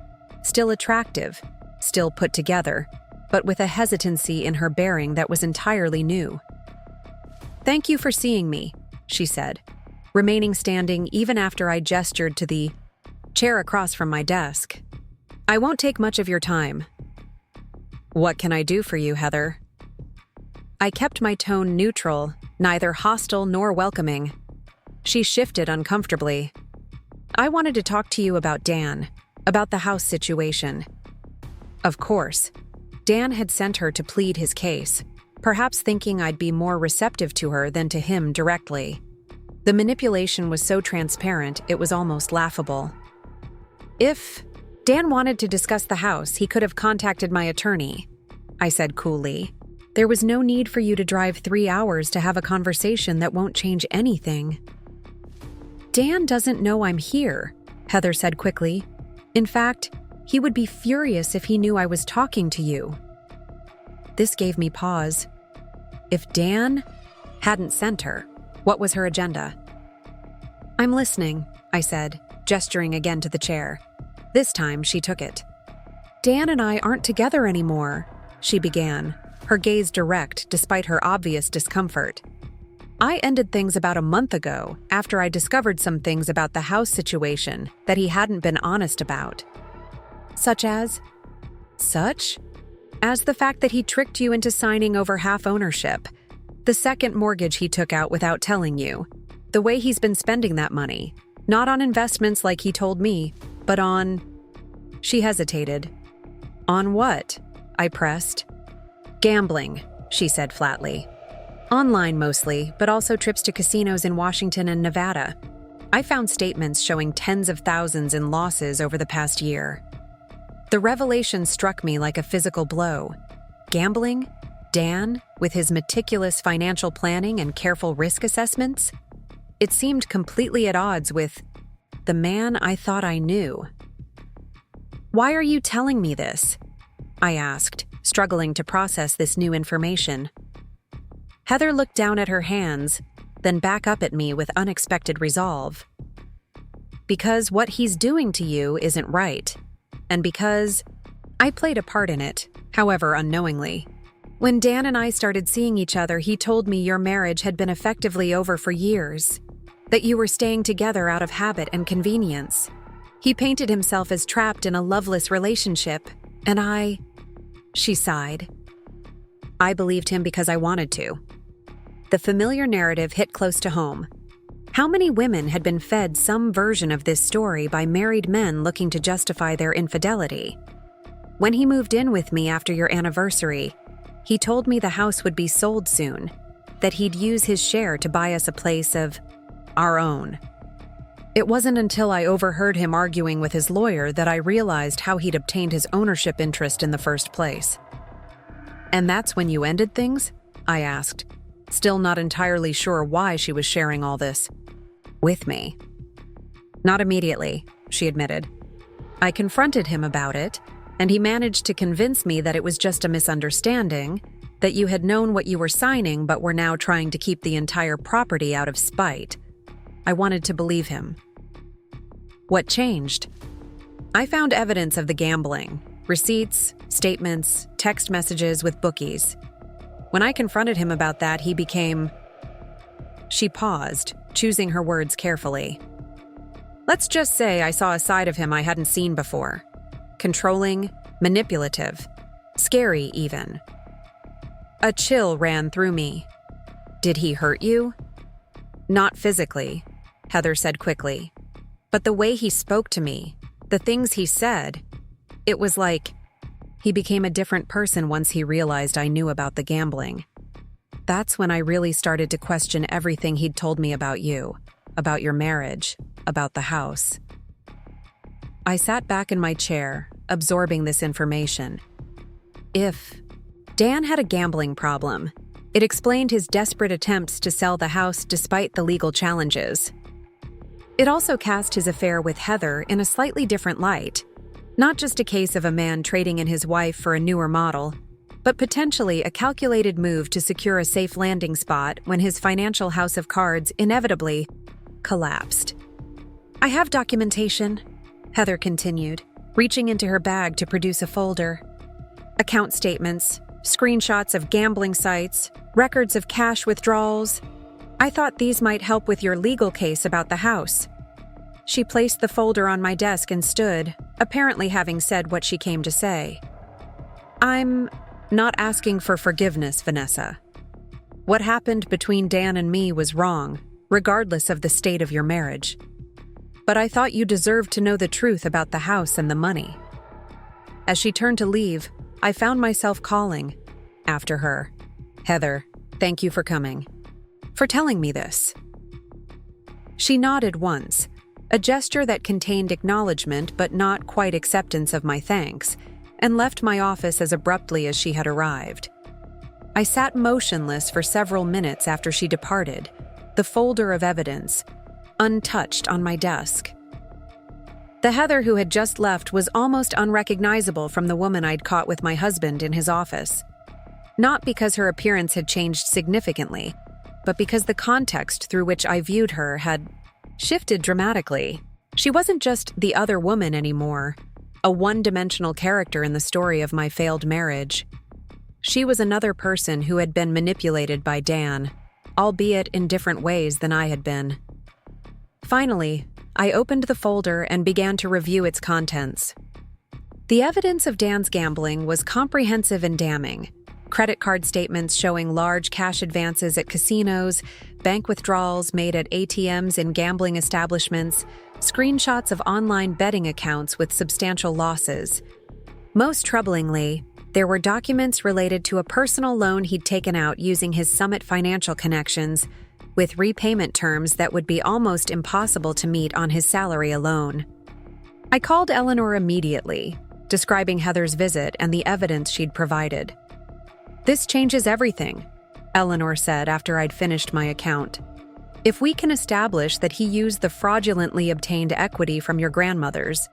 Speaker 1: still attractive, still put together, but with a hesitancy in her bearing that was entirely new. "Thank you for seeing me," she said, remaining standing even after I gestured to the chair across from my desk. "I won't take much of your time." "What can I do for you, Heather?" I kept my tone neutral, neither hostile nor welcoming. She shifted uncomfortably. "I wanted to talk to you about Dan, about the house situation." Of course, Dan had sent her to plead his case, perhaps thinking I'd be more receptive to her than to him directly. The manipulation was so transparent, it was almost laughable. "If Dan wanted to discuss the house, he could have contacted my attorney," I said coolly. "There was no need for you to drive 3 hours to have a conversation that won't change anything." "Dan doesn't know I'm here," Heather said quickly. "In fact, he would be furious if he knew I was talking to you." This gave me pause. If Dan hadn't sent her, what was her agenda? "I'm listening," I said, gesturing again to the chair. This time, she took it. "Dan and I aren't together anymore," she began, her gaze direct despite her obvious discomfort. "I ended things about a month ago after I discovered some things about the house situation that he hadn't been honest about." "Such as?" "Such as the fact that he tricked you into signing over half ownership, the second mortgage he took out without telling you, the way he's been spending that money, not on investments like he told me, but on—" She hesitated. "On what?" I pressed. "Gambling," she said flatly. "Online mostly, but also trips to casinos in Washington and Nevada. I found statements showing tens of thousands in losses over the past year." The revelation struck me like a physical blow. Gambling? Dan, with his meticulous financial planning and careful risk assessments? It seemed completely at odds with the man I thought I knew. "Why are you telling me this?" I asked, struggling to process this new information. Heather looked down at her hands, then back up at me with unexpected resolve. "Because what he's doing to you isn't right. And because I played a part in it, however unknowingly. When Dan and I started seeing each other, he told me your marriage had been effectively over for years, that you were staying together out of habit and convenience. He painted himself as trapped in a loveless relationship, and she sighed. "I believed him because I wanted to." The familiar narrative hit close to home. How many women had been fed some version of this story by married men looking to justify their infidelity? When he moved in with me after your anniversary, he told me the house would be sold soon, that he'd use his share to buy us a place of our own. It wasn't until I overheard him arguing with his lawyer that I realized how he'd obtained his ownership interest in the first place. "And that's when you ended things?" I asked, still not entirely sure why she was sharing all this with me. "Not immediately," she admitted. "I confronted him about it, and he managed to convince me that it was just a misunderstanding, that you had known what you were signing but were now trying to keep the entire property out of spite. I wanted to believe him." "What changed?" "I found evidence of the gambling, receipts, statements, text messages with bookies. When I confronted him about that, he became—" She paused, choosing her words carefully. "Let's just say I saw a side of him I hadn't seen before. Controlling, manipulative, scary even." A chill ran through me. "Did he hurt you?" "Not physically," Heather said quickly. "But the way he spoke to me, the things he said, it was like He became a different person once he realized I knew about the gambling. That's when I really started to question everything he'd told me about you, about your marriage, about the house. I sat back in my chair, absorbing this information. If Dan had a gambling problem, it explained his desperate attempts to sell the house despite the legal challenges. It also cast his affair with Heather in a slightly different light, not just a case of a man trading in his wife for a newer model, but potentially a calculated move to secure a safe landing spot when his financial house of cards inevitably collapsed. I have documentation, Heather continued, reaching into her bag to produce a folder. Account statements, screenshots of gambling sites, records of cash withdrawals. I thought these might help with your legal case about the house. She placed the folder on my desk and stood, apparently having said what she came to say. I'm not asking for forgiveness, Vanessa. What happened between Dan and me was wrong, regardless of the state of your marriage. But I thought you deserved to know the truth about the house and the money. As she turned to leave, I found myself calling after her. Heather, thank you for coming. For telling me this. She nodded once, a gesture that contained acknowledgement but not quite acceptance of my thanks, and left my office as abruptly as she had arrived. I sat motionless for several minutes after she departed, the folder of evidence, untouched on my desk. The Heather who had just left was almost unrecognizable from the woman I'd caught with my husband in his office. Not because her appearance had changed significantly, but because the context through which I viewed her had shifted dramatically. She wasn't just the other woman anymore, a one-dimensional character in the story of my failed marriage. She was another person who had been manipulated by Dan, albeit in different ways than I had been. Finally, I opened the folder and began to review its contents. The evidence of Dan's gambling was comprehensive and damning. Credit card statements showing large cash advances at casinos, bank withdrawals made at ATMs in gambling establishments, screenshots of online betting accounts with substantial losses. Most troublingly, there were documents related to a personal loan he'd taken out using his Summit financial connections, with repayment terms that would be almost impossible to meet on his salary alone. I called Eleanor immediately, describing Heather's visit and the evidence she'd provided. "This changes everything," Eleanor said after I'd finished my account. "If we can establish that he used the fraudulently obtained equity from your grandmother's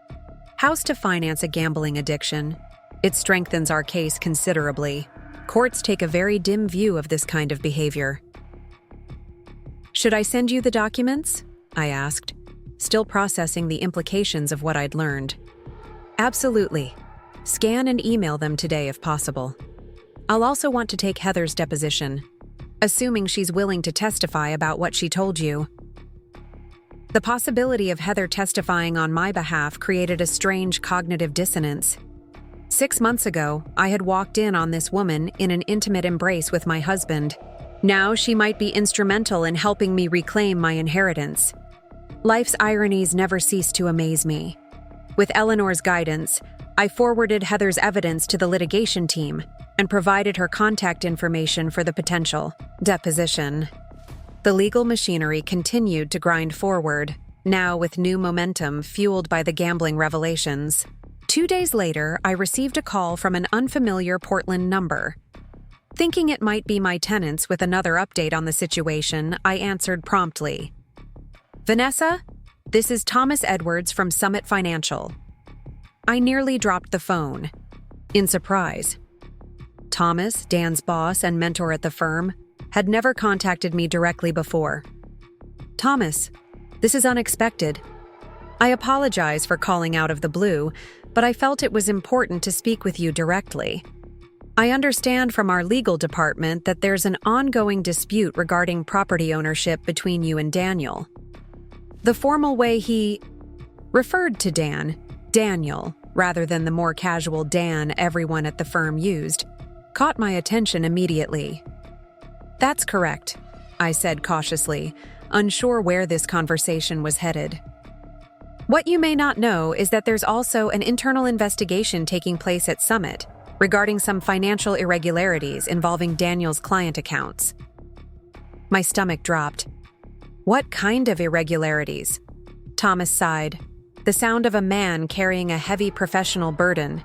Speaker 1: house to finance a gambling addiction, it strengthens our case considerably. Courts take a very dim view of this kind of behavior." "Should I send you the documents?" I asked, still processing the implications of what I'd learned. "Absolutely. Scan and email them today if possible. I'll also want to take Heather's deposition, assuming she's willing to testify about what she told you." The possibility of Heather testifying on my behalf created a strange cognitive dissonance. 6 months ago, I had walked in on this woman in an intimate embrace with my husband. Now she might be instrumental in helping me reclaim my inheritance. Life's ironies never cease to amaze me. With Eleanor's guidance, I forwarded Heather's evidence to the litigation team and provided her contact information for the potential deposition. The legal machinery continued to grind forward, now with new momentum fueled by the gambling revelations. 2 days later, I received a call from an unfamiliar Portland number. Thinking it might be my tenants with another update on the situation, I answered promptly. "Vanessa, this is Thomas Edwards from Summit Financial." I nearly dropped the phone, in surprise. Thomas, Dan's boss and mentor at the firm, had never contacted me directly before. "Thomas, this is unexpected. I apologize for calling out of the blue, but I felt it was important to speak with you directly. I understand from our legal department that there's an ongoing dispute regarding property ownership between you and Daniel. The formal way he referred to Daniel, rather than the more casual Dan everyone at the firm used, caught my attention immediately." "That's correct," I said cautiously, unsure where this conversation was headed. "What you may not know is that there's also an internal investigation taking place at Summit, regarding some financial irregularities involving Daniel's client accounts. My stomach dropped. What kind of irregularities? Thomas sighed, the sound of a man carrying a heavy professional burden.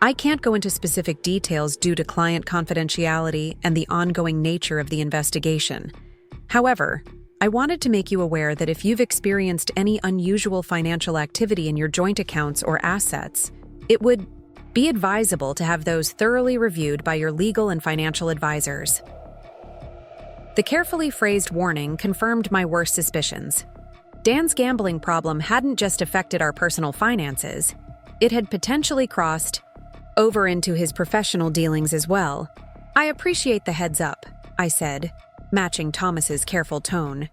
Speaker 1: I can't go into specific details due to client confidentiality and the ongoing nature of the investigation. However, I wanted to make you aware that if you've experienced any unusual financial activity in your joint accounts or assets, it would be advisable to have those thoroughly reviewed by your legal and financial advisors. The carefully phrased warning confirmed my worst suspicions. Dan's gambling problem hadn't just affected our personal finances, it had potentially crossed over into his professional dealings as well. I appreciate the heads up, I said, matching Thomas's careful tone.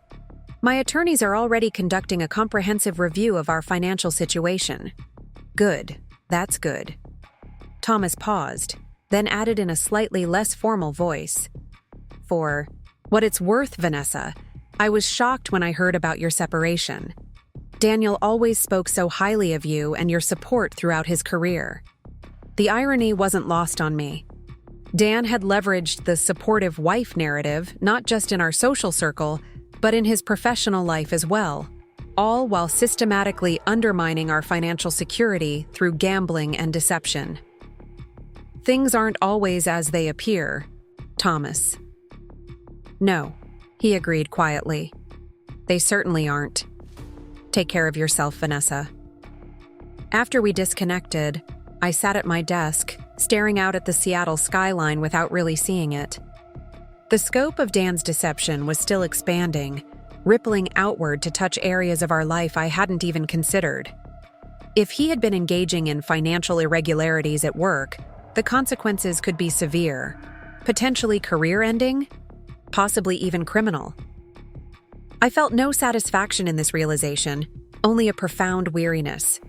Speaker 1: My attorneys are already conducting a comprehensive review of our financial situation. Good, that's good. Thomas paused, then added in a slightly less formal voice. For what it's worth, Vanessa, I was shocked when I heard about your separation. Daniel always spoke so highly of you and your support throughout his career. The irony wasn't lost on me. Dan had leveraged the supportive wife narrative not just in our social circle, but in his professional life as well, all while systematically undermining our financial security through gambling and deception. Things aren't always as they appear, Thomas. No, he agreed quietly. They certainly aren't. Take care of yourself, Vanessa. After we disconnected, I sat at my desk, staring out at the Seattle skyline without really seeing it. The scope of Dan's deception was still expanding, rippling outward to touch areas of our life I hadn't even considered. If he had been engaging in financial irregularities at work, the consequences could be severe, potentially career-ending, possibly even criminal. I felt no satisfaction in this realization, only a profound weariness.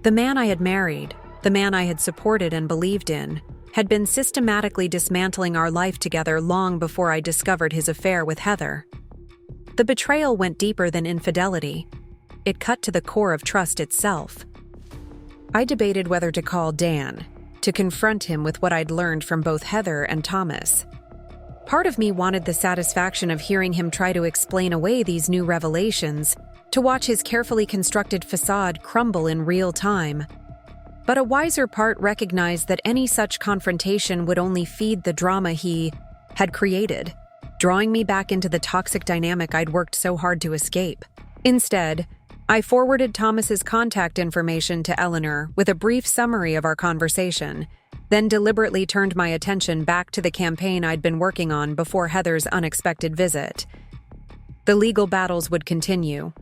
Speaker 1: The man I had married, the man I had supported and believed in, had been systematically dismantling our life together long before I discovered his affair with Heather. The betrayal went deeper than infidelity. It cut to the core of trust itself. I debated whether to call Dan, to confront him with what I'd learned from both Heather and Thomas. Part of me wanted the satisfaction of hearing him try to explain away these new revelations, to watch his carefully constructed facade crumble in real time. But a wiser part recognized that any such confrontation would only feed the drama he had created, drawing me back into the toxic dynamic I'd worked so hard to escape. Instead, I forwarded Thomas's contact information to Eleanor with a brief summary of our conversation, then deliberately turned my attention back to the campaign I'd been working on before Heather's unexpected visit. The legal battles would continue,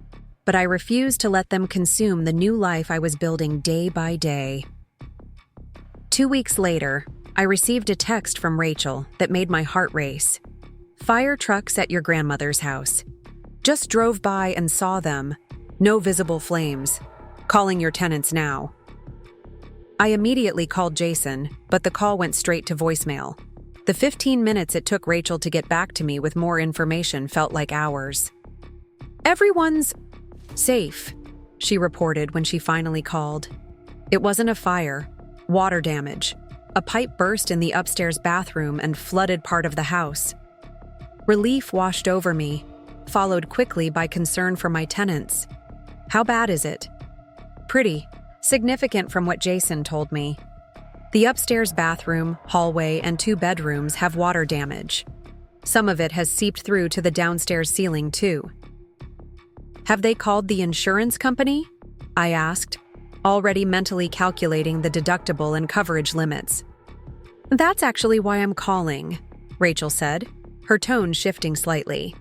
Speaker 1: but I refused to let them consume the new life I was building day by day. 2 weeks later, I received a text from Rachel that made my heart race. Fire trucks at your grandmother's house. Just drove by and saw them. No visible flames. Calling your tenants now. I immediately called Jason, but the call went straight to voicemail. The 15 minutes it took Rachel to get back to me with more information felt like hours. Everyone's safe, she reported when she finally called. It wasn't a fire, water damage. A pipe burst in the upstairs bathroom and flooded part of the house. Relief washed over me, followed quickly by concern for my tenants. How bad is it? Pretty. Significant from what Jason told me. The upstairs bathroom, hallway, and 2 bedrooms have water damage. Some of it has seeped through to the downstairs ceiling, too. Have they called the insurance company? I asked, already mentally calculating the deductible and coverage limits. That's actually why I'm calling, Rachel said, her tone shifting slightly.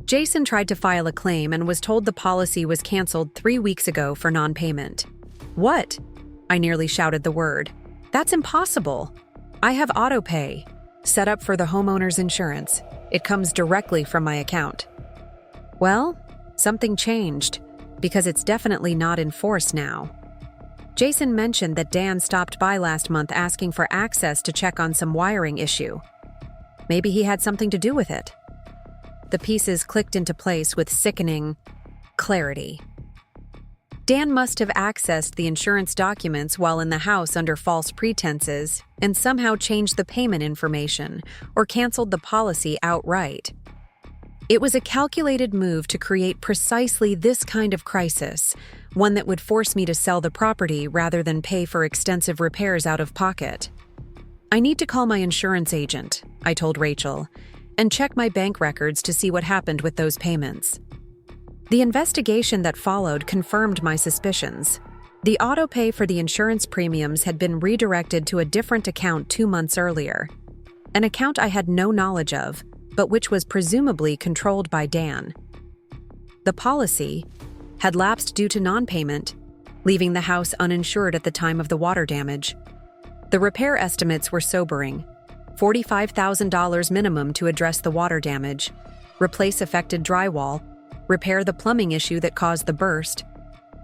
Speaker 1: Jason tried to file a claim and was told the policy was canceled 3 weeks ago for non-payment. What? I nearly shouted the word. That's impossible. I have autopay, set up for the homeowner's insurance. It comes directly from my account. Well, something changed, because it's definitely not in force now. Jason mentioned that Dan stopped by last month asking for access to check on some wiring issue. Maybe he had something to do with it. The pieces clicked into place with sickening clarity. Dan must have accessed the insurance documents while in the house under false pretenses and somehow changed the payment information or canceled the policy outright. It was a calculated move to create precisely this kind of crisis, one that would force me to sell the property rather than pay for extensive repairs out of pocket. "I need to call my insurance agent," I told Rachel, "and check my bank records to see what happened with those payments." The investigation that followed confirmed my suspicions. The autopay for the insurance premiums had been redirected to a different account 2 months earlier, an account I had no knowledge of, but which was presumably controlled by Dan. The policy had lapsed due to non-payment, leaving the house uninsured at the time of the water damage. The repair estimates were sobering: $45,000 minimum to address the water damage, replace affected drywall, repair the plumbing issue that caused the burst,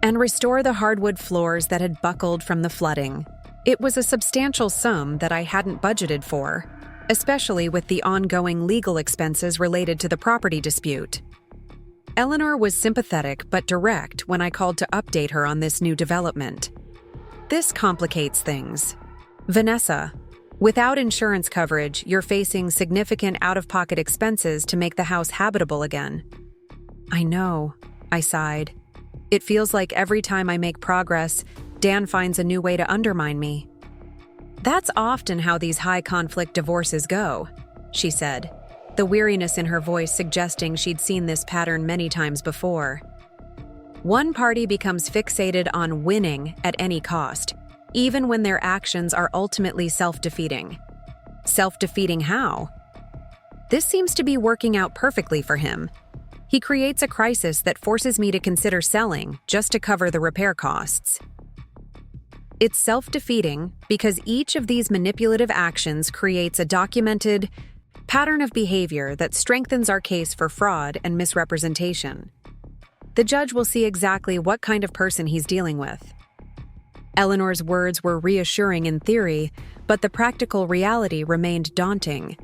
Speaker 1: and restore the hardwood floors that had buckled from the flooding. It was a substantial sum that I hadn't budgeted for, especially with the ongoing legal expenses related to the property dispute. Eleanor was sympathetic but direct when I called to update her on this new development. "This complicates things. Vanessa, without insurance coverage, you're facing significant out-of-pocket expenses to make the house habitable again." "I know," I sighed. "It feels like every time I make progress, Dan finds a new way to undermine me." "That's often how these high-conflict divorces go," she said, the weariness in her voice suggesting she'd seen this pattern many times before. "One party becomes fixated on winning at any cost, even when their actions are ultimately self-defeating." "Self-defeating how?" "This seems to be working out perfectly for him. He creates a crisis that forces me to consider selling just to cover the repair costs." It's self-defeating because each of these manipulative actions creates a documented pattern of behavior that strengthens our case for fraud and misrepresentation. The judge will see exactly what kind of person he's dealing with. Eleanor's words were reassuring in theory, but the practical reality remained daunting.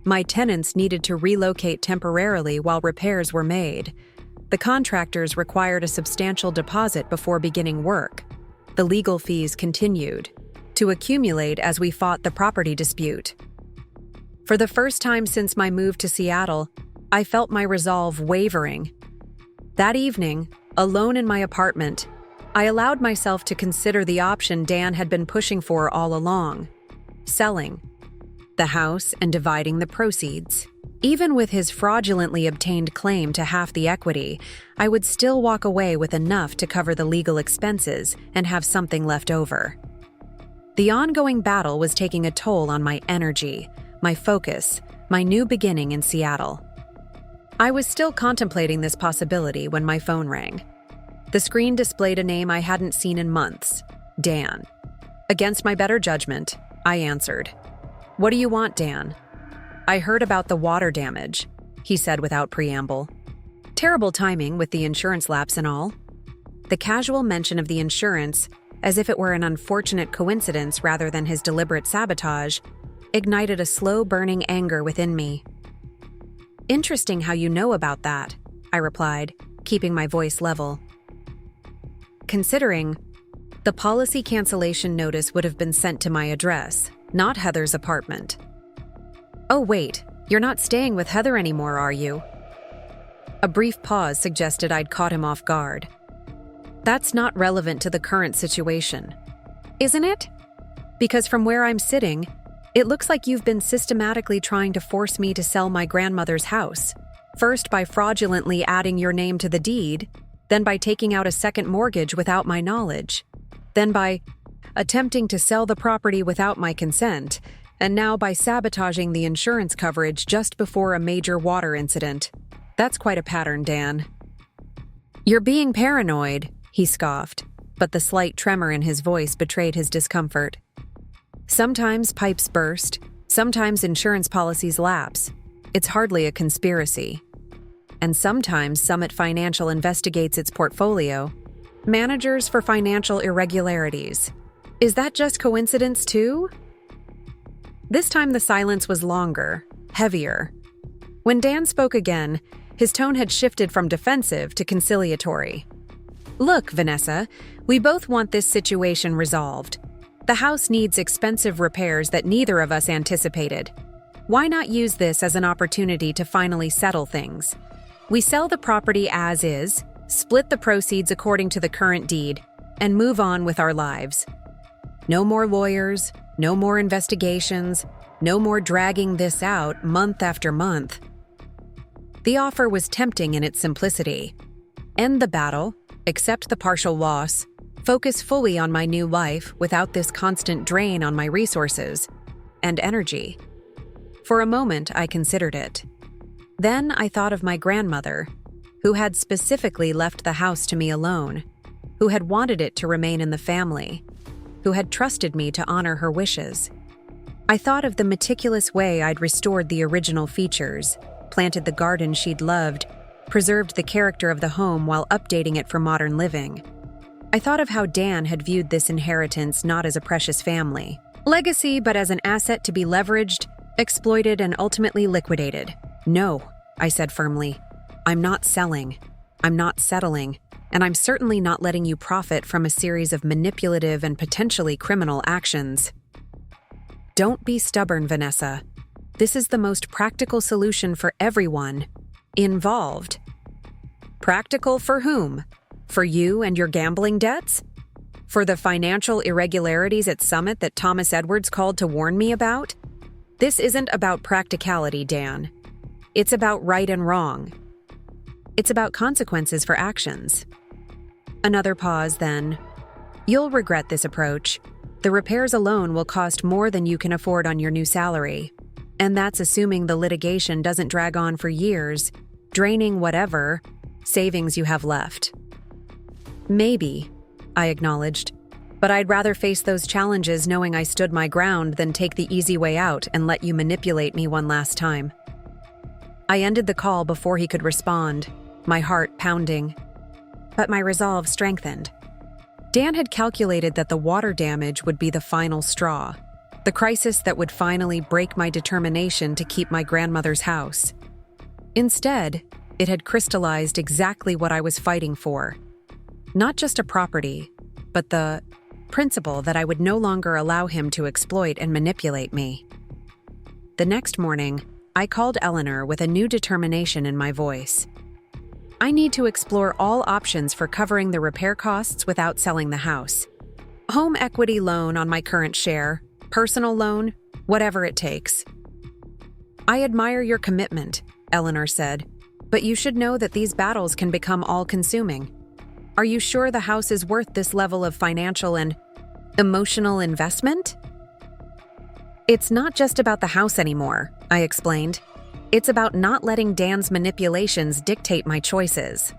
Speaker 1: My tenants needed to relocate temporarily while repairs were made. The contractors required a substantial deposit before beginning work. The legal fees continued to accumulate as we fought the property dispute. For the first time since my move to Seattle, I felt my resolve wavering. That evening, alone in my apartment, I allowed myself to consider the option Dan had been pushing for all along: selling the house and dividing the proceeds. Even with his fraudulently obtained claim to half the equity, I would still walk away with enough to cover the legal expenses and have something left over. The ongoing battle was taking a toll on my energy, my focus, my new beginning in Seattle. I was still contemplating this possibility when my phone rang. The screen displayed a name I hadn't seen in months: Dan. Against my better judgment, I answered. "What do you want, Dan?" "I heard about the water damage," he said without preamble. Terrible timing with the insurance lapse and all. The casual mention of the insurance, as if it were an unfortunate coincidence rather than his deliberate sabotage, ignited a slow-burning anger within me. "Interesting how you know about that," I replied, keeping my voice level. Considering, the policy cancellation notice would have been sent to my address, not Heather's apartment. "Oh wait, you're not staying with Heather anymore, are you?" A brief pause suggested I'd caught him off guard. "That's not relevant to the current situation, isn't it? Because from where I'm sitting, it looks like you've been systematically trying to force me to sell my grandmother's house, first by fraudulently adding your name to the deed, then by taking out a second mortgage without my knowledge, then by attempting to sell the property without my consent, and now by sabotaging the insurance coverage just before a major water incident. That's quite a pattern, Dan." "You're being paranoid," he scoffed, but the slight tremor in his voice betrayed his discomfort. "Sometimes pipes burst, sometimes insurance policies lapse. It's hardly a conspiracy. And sometimes Summit Financial investigates its portfolio. Managers for financial irregularities. Is that just coincidence too?" This time the silence was longer, heavier. When Dan spoke again, his tone had shifted from defensive to conciliatory. Look, Vanessa, we both want this situation resolved. The house needs expensive repairs that neither of us anticipated. Why not use this as an opportunity to finally settle things? We sell the property as is, split the proceeds according to the current deed, and move on with our lives. No more lawyers, no more investigations, no more dragging this out month after month. The offer was tempting in its simplicity. End the battle, accept the partial loss, focus fully on my new life without this constant drain on my resources and energy. For a moment, I considered it. Then I thought of my grandmother, who had specifically left the house to me alone, who had wanted it to remain in the family, who had trusted me to honor her wishes. I thought of the meticulous way I'd restored the original features, planted the garden she'd loved, preserved the character of the home while updating it for modern living. I thought of how Dan had viewed this inheritance not as a precious family legacy, but as an asset to be leveraged, exploited, and ultimately liquidated. No, I said firmly. I'm not selling. I'm not settling. And I'm certainly not letting you profit from a series of manipulative and potentially criminal actions. Don't be stubborn, Vanessa. This is the most practical solution for everyone involved. Practical for whom? For you and your gambling debts? For the financial irregularities at Summit that Thomas Edwards called to warn me about? This isn't about practicality, Dan. It's about right and wrong. It's about consequences for actions. Another pause, then. You'll regret this approach. The repairs alone will cost more than you can afford on your new salary. And that's assuming the litigation doesn't drag on for years, draining whatever savings you have left. Maybe, I acknowledged, but I'd rather face those challenges knowing I stood my ground than take the easy way out and let you manipulate me one last time. I ended the call before he could respond, my heart pounding. But my resolve strengthened. Dan had calculated that the water damage would be the final straw, the crisis that would finally break my determination to keep my grandmother's house. Instead, it had crystallized exactly what I was fighting for. Not just a property, but the principle that I would no longer allow him to exploit and manipulate me. The next morning, I called Eleanor with a new determination in my voice. I need to explore all options for covering the repair costs without selling the house. Home equity loan on my current share, personal loan, whatever it takes. I admire your commitment, Eleanor said, but you should know that these battles can become all-consuming. Are you sure the house is worth this level of financial and emotional investment? It's not just about the house anymore, I explained. It's about not letting Dan's manipulations dictate my choices.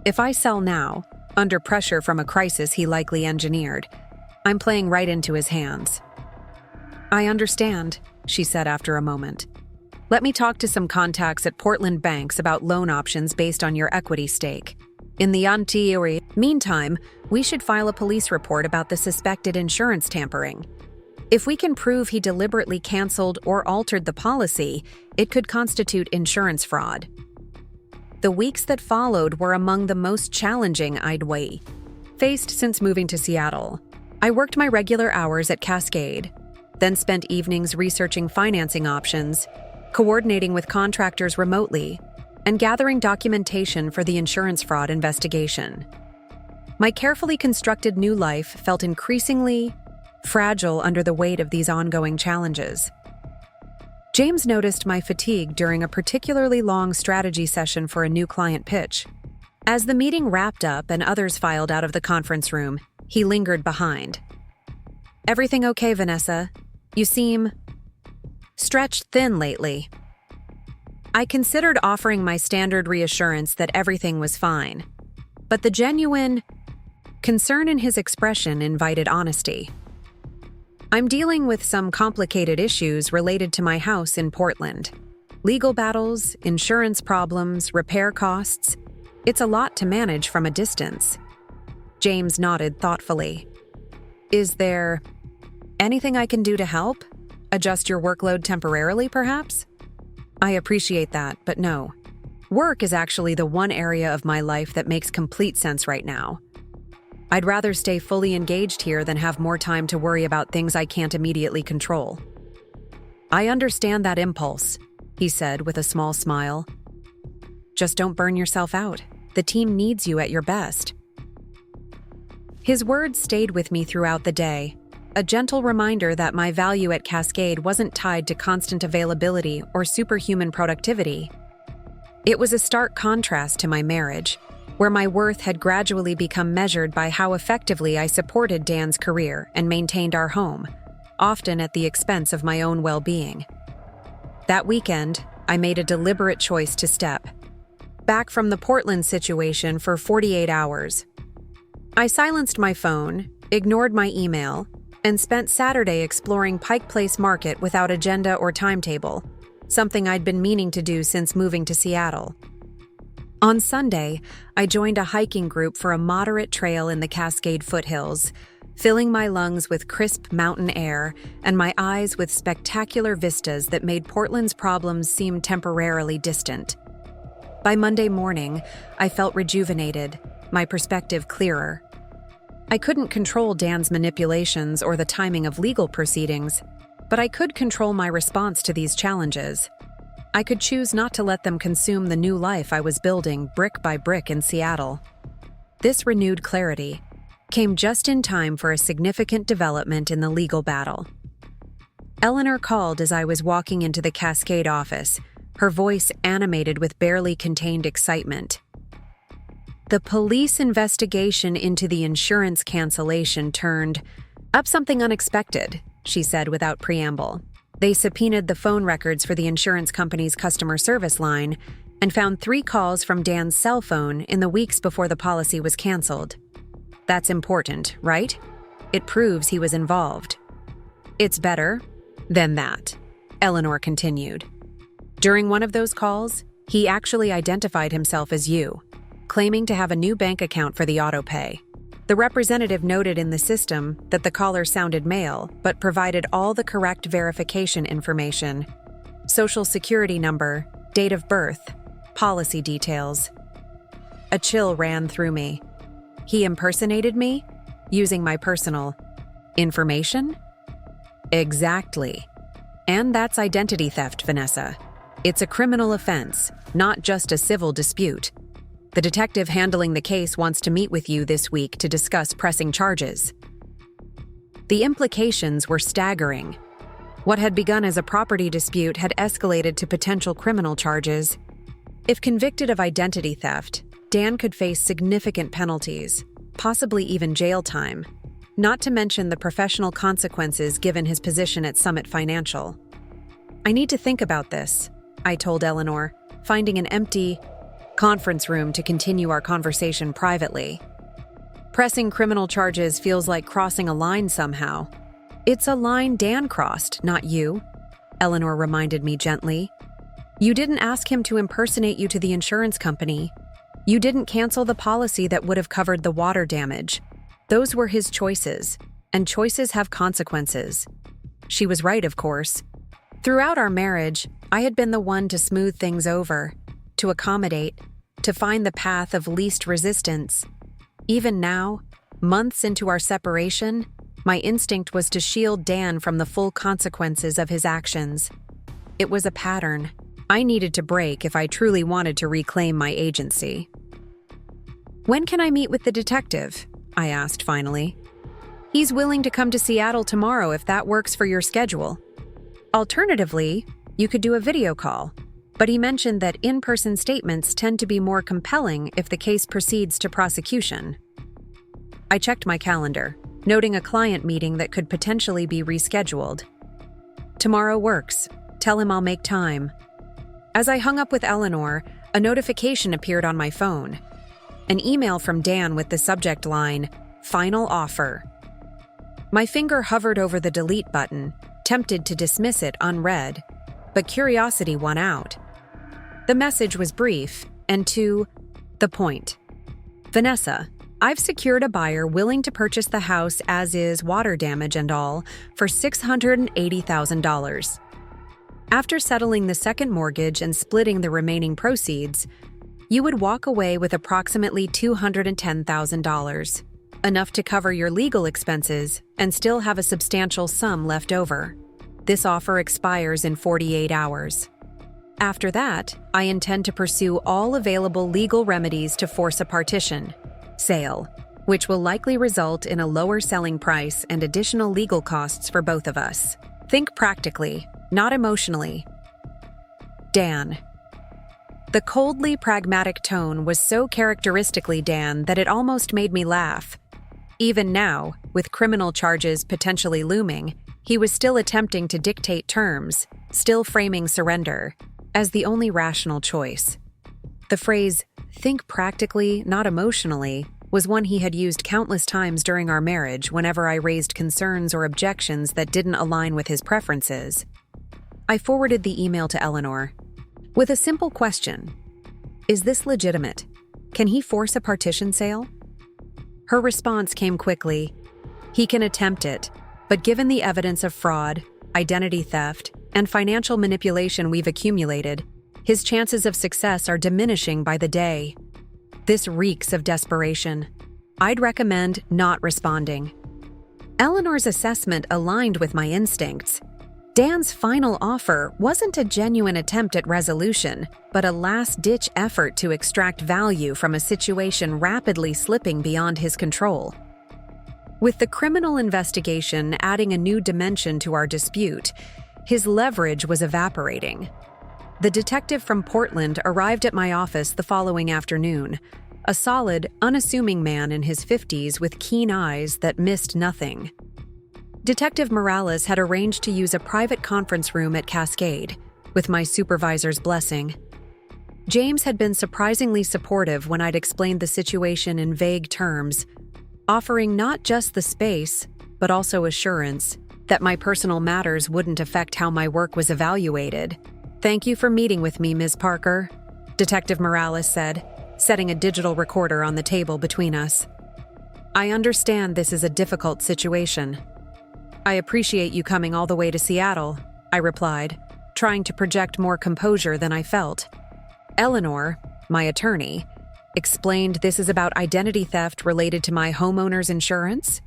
Speaker 1: If I sell now, under pressure from a crisis he likely engineered, I'm playing right into his hands. I understand, she said after a moment. Let me talk to some contacts at Portland banks about loan options based on your equity stake. In the meantime, we should file a police report about the suspected insurance tampering. If we can prove he deliberately canceled or altered the policy, it could constitute insurance fraud. The weeks that followed were among the most challenging I'd faced since moving to Seattle. I worked my regular hours at Cascade, then spent evenings researching financing options, coordinating with contractors remotely, and gathering documentation for the insurance fraud investigation. My carefully constructed new life felt increasingly fragile under the weight of these ongoing challenges. James noticed my fatigue during a particularly long strategy session for a new client pitch. As the meeting wrapped up and others filed out of the conference room, he lingered behind. Everything okay, Vanessa? You seem stretched thin lately. I considered offering my standard reassurance that everything was fine, but the genuine concern in his expression invited honesty. I'm dealing with some complicated issues related to my house in Portland. Legal battles, insurance problems, repair costs. It's a lot to manage from a distance. James nodded thoughtfully. Is there anything I can do to help? Adjust your workload temporarily, perhaps? I appreciate that, but no. Work is actually the one area of my life that makes complete sense right now. I'd rather stay fully engaged here than have more time to worry about things I can't immediately control. I understand that impulse, he said with a small smile. Just don't burn yourself out. The team needs you at your best. His words stayed with me throughout the day, a gentle reminder that my value at Cascade wasn't tied to constant availability or superhuman productivity. It was a stark contrast to my marriage, where my worth had gradually become measured by how effectively I supported Dan's career and maintained our home, often at the expense of my own well-being. That weekend, I made a deliberate choice to step back from the Portland situation for 48 hours. I silenced my phone, ignored my email, and spent Saturday exploring Pike Place Market without agenda or timetable, something I'd been meaning to do since moving to Seattle. On Sunday, I joined a hiking group for a moderate trail in the Cascade foothills, filling my lungs with crisp mountain air and my eyes with spectacular vistas that made Portland's problems seem temporarily distant. By Monday morning, I felt rejuvenated, my perspective clearer. I couldn't control Dan's manipulations or the timing of legal proceedings, but I could control my response to these challenges. I could choose not to let them consume the new life I was building brick by brick in Seattle. This renewed clarity came just in time for a significant development in the legal battle. Eleanor called as I was walking into the Cascade office, her voice animated with barely contained excitement. The police investigation into the insurance cancellation turned up something unexpected, she said without preamble. They subpoenaed the phone records for the insurance company's customer service line and found 3 calls from Dan's cell phone in the weeks before the policy was canceled. That's important, right? It proves he was involved. It's better than that, Eleanor continued. During one of those calls, he actually identified himself as you, claiming to have a new bank account for the autopay. The representative noted in the system that the caller sounded male, but provided all the correct verification information: social security number, date of birth, policy details. A chill ran through me. He impersonated me, using my personal information? Exactly. And that's identity theft, Vanessa. It's a criminal offense, not just a civil dispute. The detective handling the case wants to meet with you this week to discuss pressing charges. The implications were staggering. What had begun as a property dispute had escalated to potential criminal charges. If convicted of identity theft, Dan could face significant penalties, possibly even jail time, not to mention the professional consequences given his position at Summit Financial. I need to think about this, I told Eleanor, finding an empty conference room to continue our conversation privately. Pressing criminal charges feels like crossing a line somehow. It's a line Dan crossed, not you, Eleanor reminded me gently. You didn't ask him to impersonate you to the insurance company. You didn't cancel the policy that would have covered the water damage. Those were his choices, and choices have consequences. She was right, of course. Throughout our marriage, I had been the one to smooth things over, to accommodate, to find the path of least resistance. Even now, months into our separation, my instinct was to shield Dan from the full consequences of his actions. It was a pattern I needed to break if I truly wanted to reclaim my agency. When can I meet with the detective? I asked finally. He's willing to come to Seattle tomorrow if that works for your schedule. Alternatively, you could do a video call, but he mentioned that in-person statements tend to be more compelling if the case proceeds to prosecution. I checked my calendar, noting a client meeting that could potentially be rescheduled. Tomorrow works. Tell him I'll make time. As I hung up with Eleanor, a notification appeared on my phone. An email from Dan with the subject line, "Final offer." My finger hovered over the delete button, tempted to dismiss it unread, but curiosity won out. The message was brief and to the point. Vanessa, I've secured a buyer willing to purchase the house as is, water damage and all, for $680,000. After settling the second mortgage and splitting the remaining proceeds, you would walk away with approximately $210,000. enough to cover your legal expenses and still have a substantial sum left over. This offer expires in 48 hours. After that, I intend to pursue all available legal remedies to force a partition sale, which will likely result in a lower selling price and additional legal costs for both of us. Think practically, not emotionally. Dan. The coldly pragmatic tone was so characteristically Dan that it almost made me laugh. Even now, with criminal charges potentially looming, he was still attempting to dictate terms, still framing surrender as the only rational choice. The phrase, "think practically, not emotionally," was one he had used countless times during our marriage whenever I raised concerns or objections that didn't align with his preferences. I forwarded the email to Eleanor with a simple question. Is this legitimate? Can he force a partition sale? Her response came quickly. He can attempt it, but given the evidence of fraud, identity theft, and financial manipulation we've accumulated, his chances of success are diminishing by the day. This reeks of desperation. I'd recommend not responding. Eleanor's assessment aligned with my instincts. Dan's final offer wasn't a genuine attempt at resolution, but a last-ditch effort to extract value from a situation rapidly slipping beyond his control. With the criminal investigation adding a new dimension to our dispute, his leverage was evaporating. The detective from Portland arrived at my office the following afternoon, a solid, unassuming man in his 50s with keen eyes that missed nothing. Detective Morales had arranged to use a private conference room at Cascade, with my supervisor's blessing. James had been surprisingly supportive when I'd explained the situation in vague terms, offering not just the space, but also assurance that my personal matters wouldn't affect how my work was evaluated. "Thank you for meeting with me, Ms. Parker," Detective Morales said, setting a digital recorder on the table between us. "I understand this is a difficult situation." "I appreciate you coming all the way to Seattle," I replied, trying to project more composure than I felt. Eleanor, my attorney, explained this is about identity theft related to my homeowner's insurance.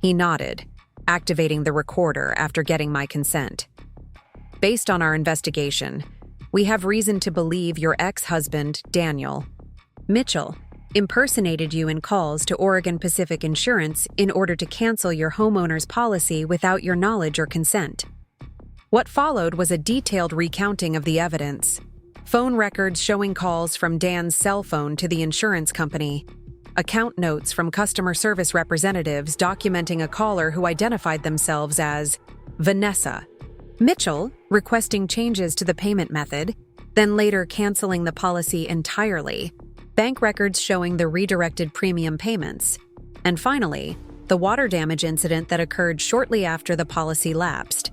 Speaker 1: He nodded, activating the recorder after getting my consent. "Based on our investigation, we have reason to believe your ex-husband, Daniel Mitchell, impersonated you in calls to Oregon Pacific Insurance in order to cancel your homeowner's policy without your knowledge or consent." What followed was a detailed recounting of the evidence. Phone records showing calls from Dan's cell phone to the insurance company, account notes from customer service representatives documenting a caller who identified themselves as Vanessa Mitchell, requesting changes to the payment method, then later canceling the policy entirely, bank records showing the redirected premium payments, and finally, the water damage incident that occurred shortly after the policy lapsed.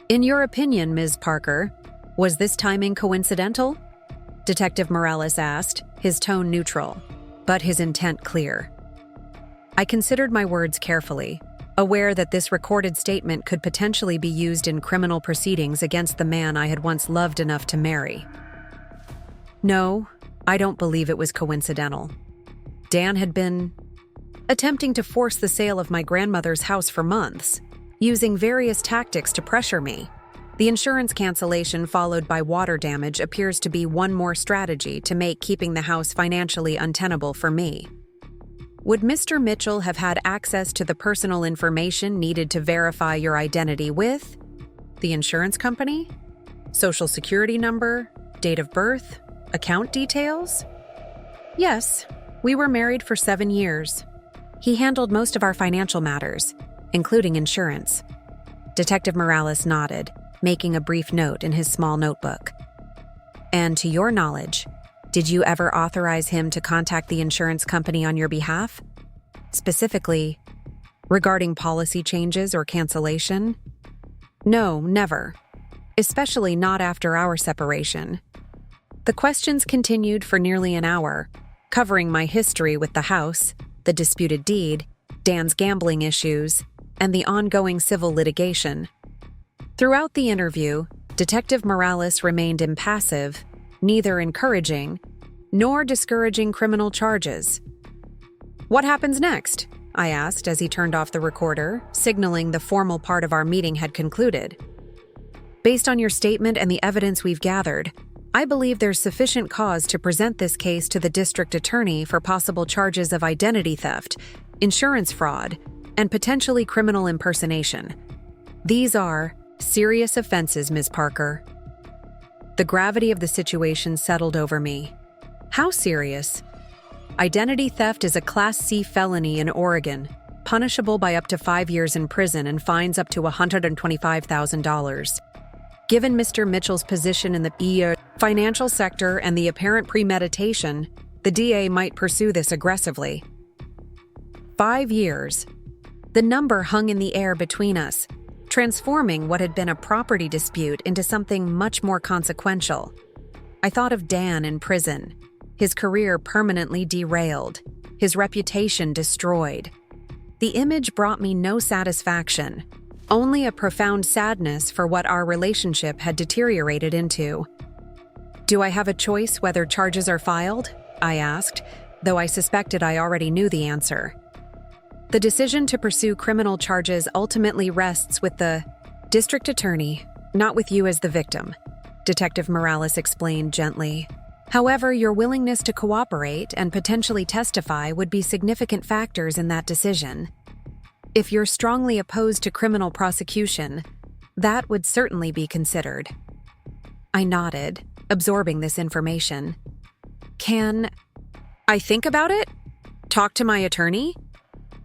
Speaker 1: "In your opinion, Ms. Parker, was this timing coincidental?" Detective Morales asked, his tone neutral, but his intent clear. I considered my words carefully, aware that this recorded statement could potentially be used in criminal proceedings against the man I had once loved enough to marry. "No, I don't believe it was coincidental. Dan had been attempting to force the sale of my grandmother's house for months, using various tactics to pressure me. The insurance cancellation followed by water damage appears to be one more strategy to make keeping the house financially untenable for me. Would Mr. Mitchell have had access to the personal information needed to verify your identity with the insurance company? Social security number, date of birth, account details? Yes, we were married for 7 years. He handled most of our financial matters, including insurance." Detective Morales nodded, making a brief note in his small notebook. "And to your knowledge, did you ever authorize him to contact the insurance company on your behalf? Specifically, regarding policy changes or cancellation?" "No, never. Especially not after our separation." The questions continued for nearly an hour, covering my history with the house, the disputed deed, Dan's gambling issues, and the ongoing civil litigation. Throughout the interview, Detective Morales remained impassive, neither encouraging nor discouraging criminal charges. What happens next? I asked as he turned off the recorder, signaling the formal part of our meeting had concluded. Based on your statement and the evidence we've gathered, I believe there's sufficient cause to present this case to the district attorney for possible charges of identity theft, insurance fraud, and potentially criminal impersonation. These are serious offenses, Ms. Parker. The gravity of the situation settled over me. How serious? Identity theft is a Class C felony in Oregon, punishable by up to 5 years in prison and fines up to $125,000. Given Mr. Mitchell's position in the financial sector and the apparent premeditation, the DA might pursue this aggressively. 5 years. The number hung in the air between us, transforming what had been a property dispute into something much more consequential. I thought of Dan in prison, his career permanently derailed, his reputation destroyed. The image brought me no satisfaction, only a profound sadness for what our relationship had deteriorated into. Do I have a choice whether charges are filed? I asked, though I suspected I already knew the answer. The decision to pursue criminal charges ultimately rests with the district attorney, not with you as the victim, Detective Morales explained gently. However, your willingness to cooperate and potentially testify would be significant factors in that decision. If you're strongly opposed to criminal prosecution, that would certainly be considered. I nodded, absorbing this information. Can I think about it? Talk to my attorney?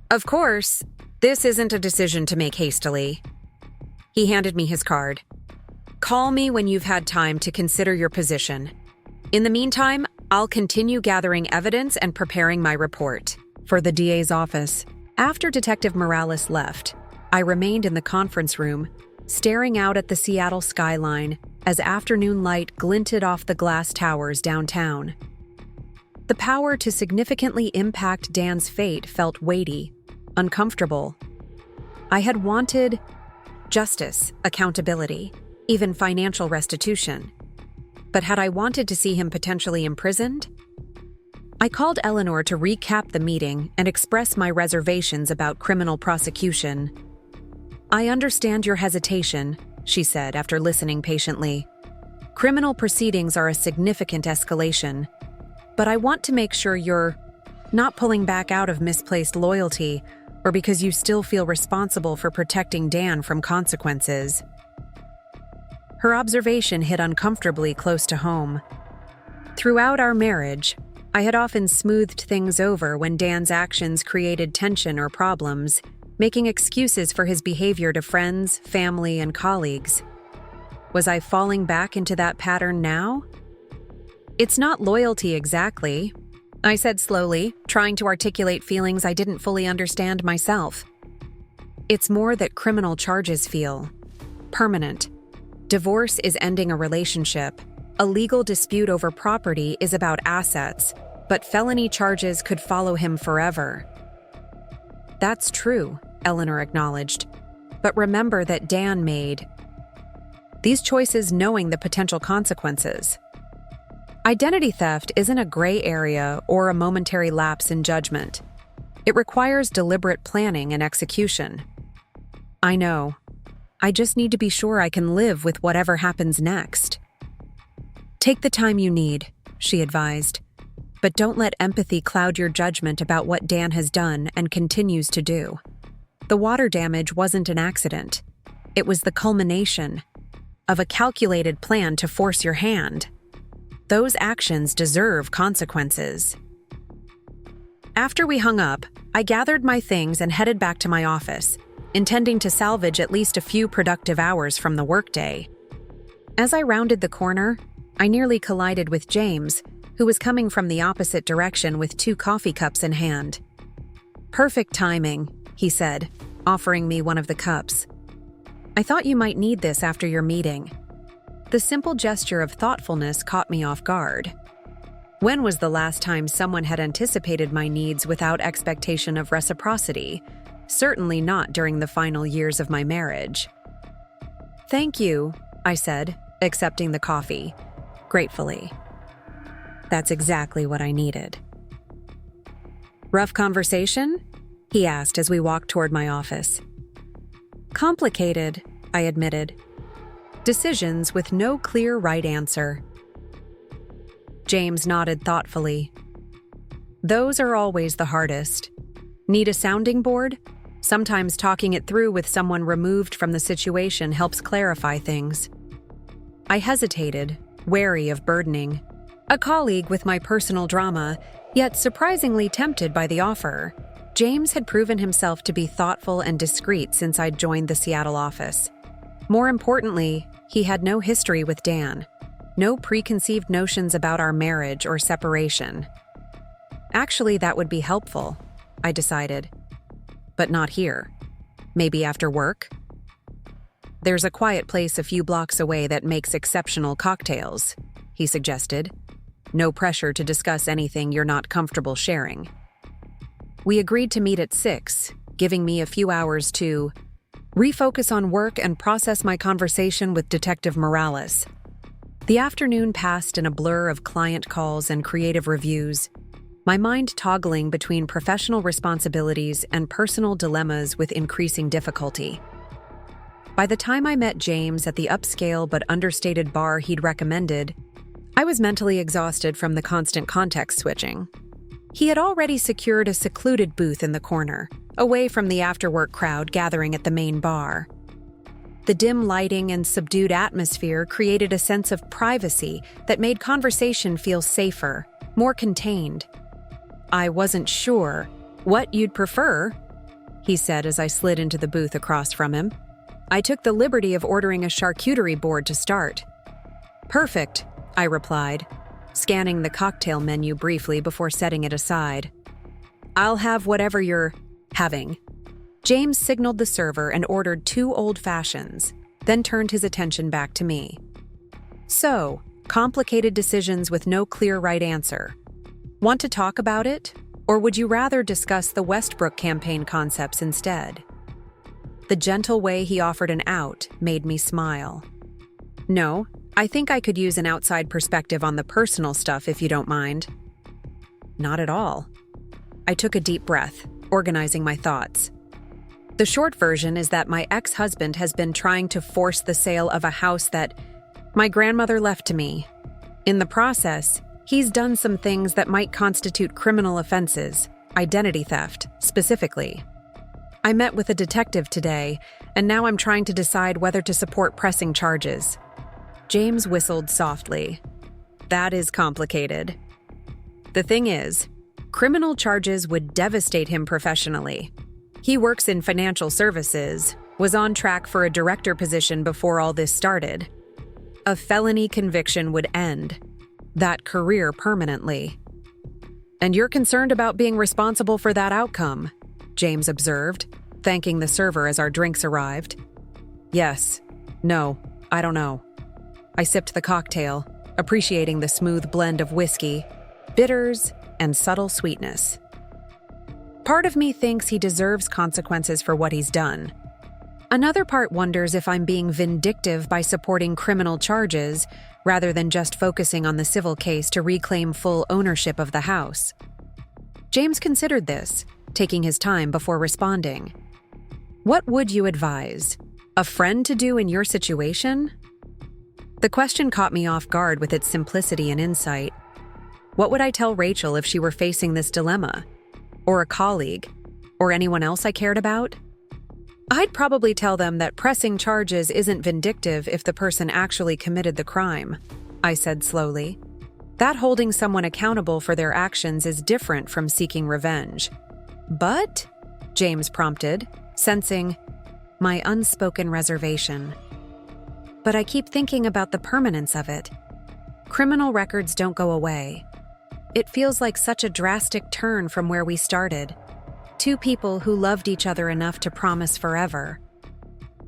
Speaker 1: Of course, this isn't a decision to make hastily. He handed me his card. Call me when you've had time to consider your position. In the meantime, I'll continue gathering evidence and preparing my report. For the DA's office, after Detective Morales left, I remained in the conference room, staring out at the Seattle skyline as afternoon light glinted off the glass towers downtown. The power to significantly impact Dan's fate felt weighty, uncomfortable. I had wanted justice, accountability, even financial restitution. But had I wanted to see him potentially imprisoned? I called Eleanor to recap the meeting and express my reservations about criminal prosecution. I understand your hesitation, she said after listening patiently. Criminal proceedings are a significant escalation, but I want to make sure you're not pulling back out of misplaced loyalty or because you still feel responsible for protecting Dan from consequences. Her observation hit uncomfortably close to home. Throughout our marriage, I had often smoothed things over when Dan's actions created tension or problems, making excuses for his behavior to friends, family, and colleagues. Was I falling back into that pattern now? It's not loyalty exactly, I said slowly, trying to articulate feelings I didn't fully understand myself. It's more that criminal charges feel permanent. Divorce is ending a relationship. A legal dispute over property is about assets, but felony charges could follow him forever. That's true, Eleanor acknowledged. But remember that Dan made these choices knowing the potential consequences. Identity theft isn't a gray area or a momentary lapse in judgment. It requires deliberate planning and execution. I know. I just need to be sure I can live with whatever happens next. Take the time you need, she advised, but don't let empathy cloud your judgment about what Dan has done and continues to do. The water damage wasn't an accident. It was the culmination of a calculated plan to force your hand. Those actions deserve consequences. After we hung up, I gathered my things and headed back to my office, intending to salvage at least a few productive hours from the workday. As I rounded the corner, I nearly collided with James, who was coming from the opposite direction with 2 coffee cups in hand. Perfect timing, he said, offering me one of the cups. I thought you might need this after your meeting. The simple gesture of thoughtfulness caught me off guard. When was the last time someone had anticipated my needs without expectation of reciprocity? Certainly not during the final years of my marriage. Thank you, I said, accepting the coffee, gratefully. That's exactly what I needed. Rough conversation? He asked as we walked toward my office. Complicated, I admitted. Decisions with no clear right answer. James nodded thoughtfully. Those are always the hardest. Need a sounding board? Sometimes talking it through with someone removed from the situation helps clarify things. I hesitated, wary of burdening. A colleague with my personal drama, yet surprisingly tempted by the offer. James had proven himself to be thoughtful and discreet since I'd joined the Seattle office. More importantly, he had no history with Dan. No preconceived notions about our marriage or separation. Actually, that would be helpful, I decided. But not here. Maybe after work? There's a quiet place a few blocks away that makes exceptional cocktails, he suggested. No pressure to discuss anything you're not comfortable sharing. We agreed to meet at 6, giving me a few hours to refocus on work and process my conversation with Detective Morales. The afternoon passed in a blur of client calls and creative reviews, my mind toggling between professional responsibilities and personal dilemmas with increasing difficulty. By the time I met James at the upscale but understated bar he'd recommended, I was mentally exhausted from the constant context switching. He had already secured a secluded booth in the corner, away from the after-work crowd gathering at the main bar. The dim lighting and subdued atmosphere created a sense of privacy that made conversation feel safer, more contained. I wasn't sure what you'd prefer, he said as I slid into the booth across from him. I took the liberty of ordering a charcuterie board to start. Perfect, I replied, scanning the cocktail menu briefly before setting it aside. I'll have whatever you're having. James signaled the server and ordered 2 old fashions, then turned his attention back to me. So, complicated decisions with no clear right answer. Want to talk about it, or would you rather discuss the Westbrook campaign concepts instead? The gentle way he offered an out made me smile. No, I think I could use an outside perspective on the personal stuff if you don't mind. Not at all. I took a deep breath, organizing my thoughts. The short version is that my ex-husband has been trying to force the sale of a house that my grandmother left to me. In the process, he's done some things that might constitute criminal offenses, identity theft, specifically. I met with a detective today, and now I'm trying to decide whether to support pressing charges. James whistled softly. That is complicated. The thing is, criminal charges would devastate him professionally. He works in financial services, was on track for a director position before all this started. A felony conviction would end that career permanently. And you're concerned about being responsible for that outcome, James observed, thanking the server as our drinks arrived. Yes. No, I don't know. I sipped the cocktail, appreciating the smooth blend of whiskey, bitters, and subtle sweetness. Part of me thinks he deserves consequences for what he's done. Another part wonders if I'm being vindictive by supporting criminal charges rather than just focusing on the civil case to reclaim full ownership of the house. James considered this, taking his time before responding. What would you advise? A friend to do in your situation? The question caught me off guard with its simplicity and insight. What would I tell Rachel if she were facing this dilemma? Or a colleague? Or anyone else I cared about? I'd probably tell them that pressing charges isn't vindictive if the person actually committed the crime, I said slowly. That holding someone accountable for their actions is different from seeking revenge. But, James prompted, sensing my unspoken reservation. But I keep thinking about the permanence of it. Criminal records don't go away. It feels like such a drastic turn from where we started. 2 people who loved each other enough to promise forever.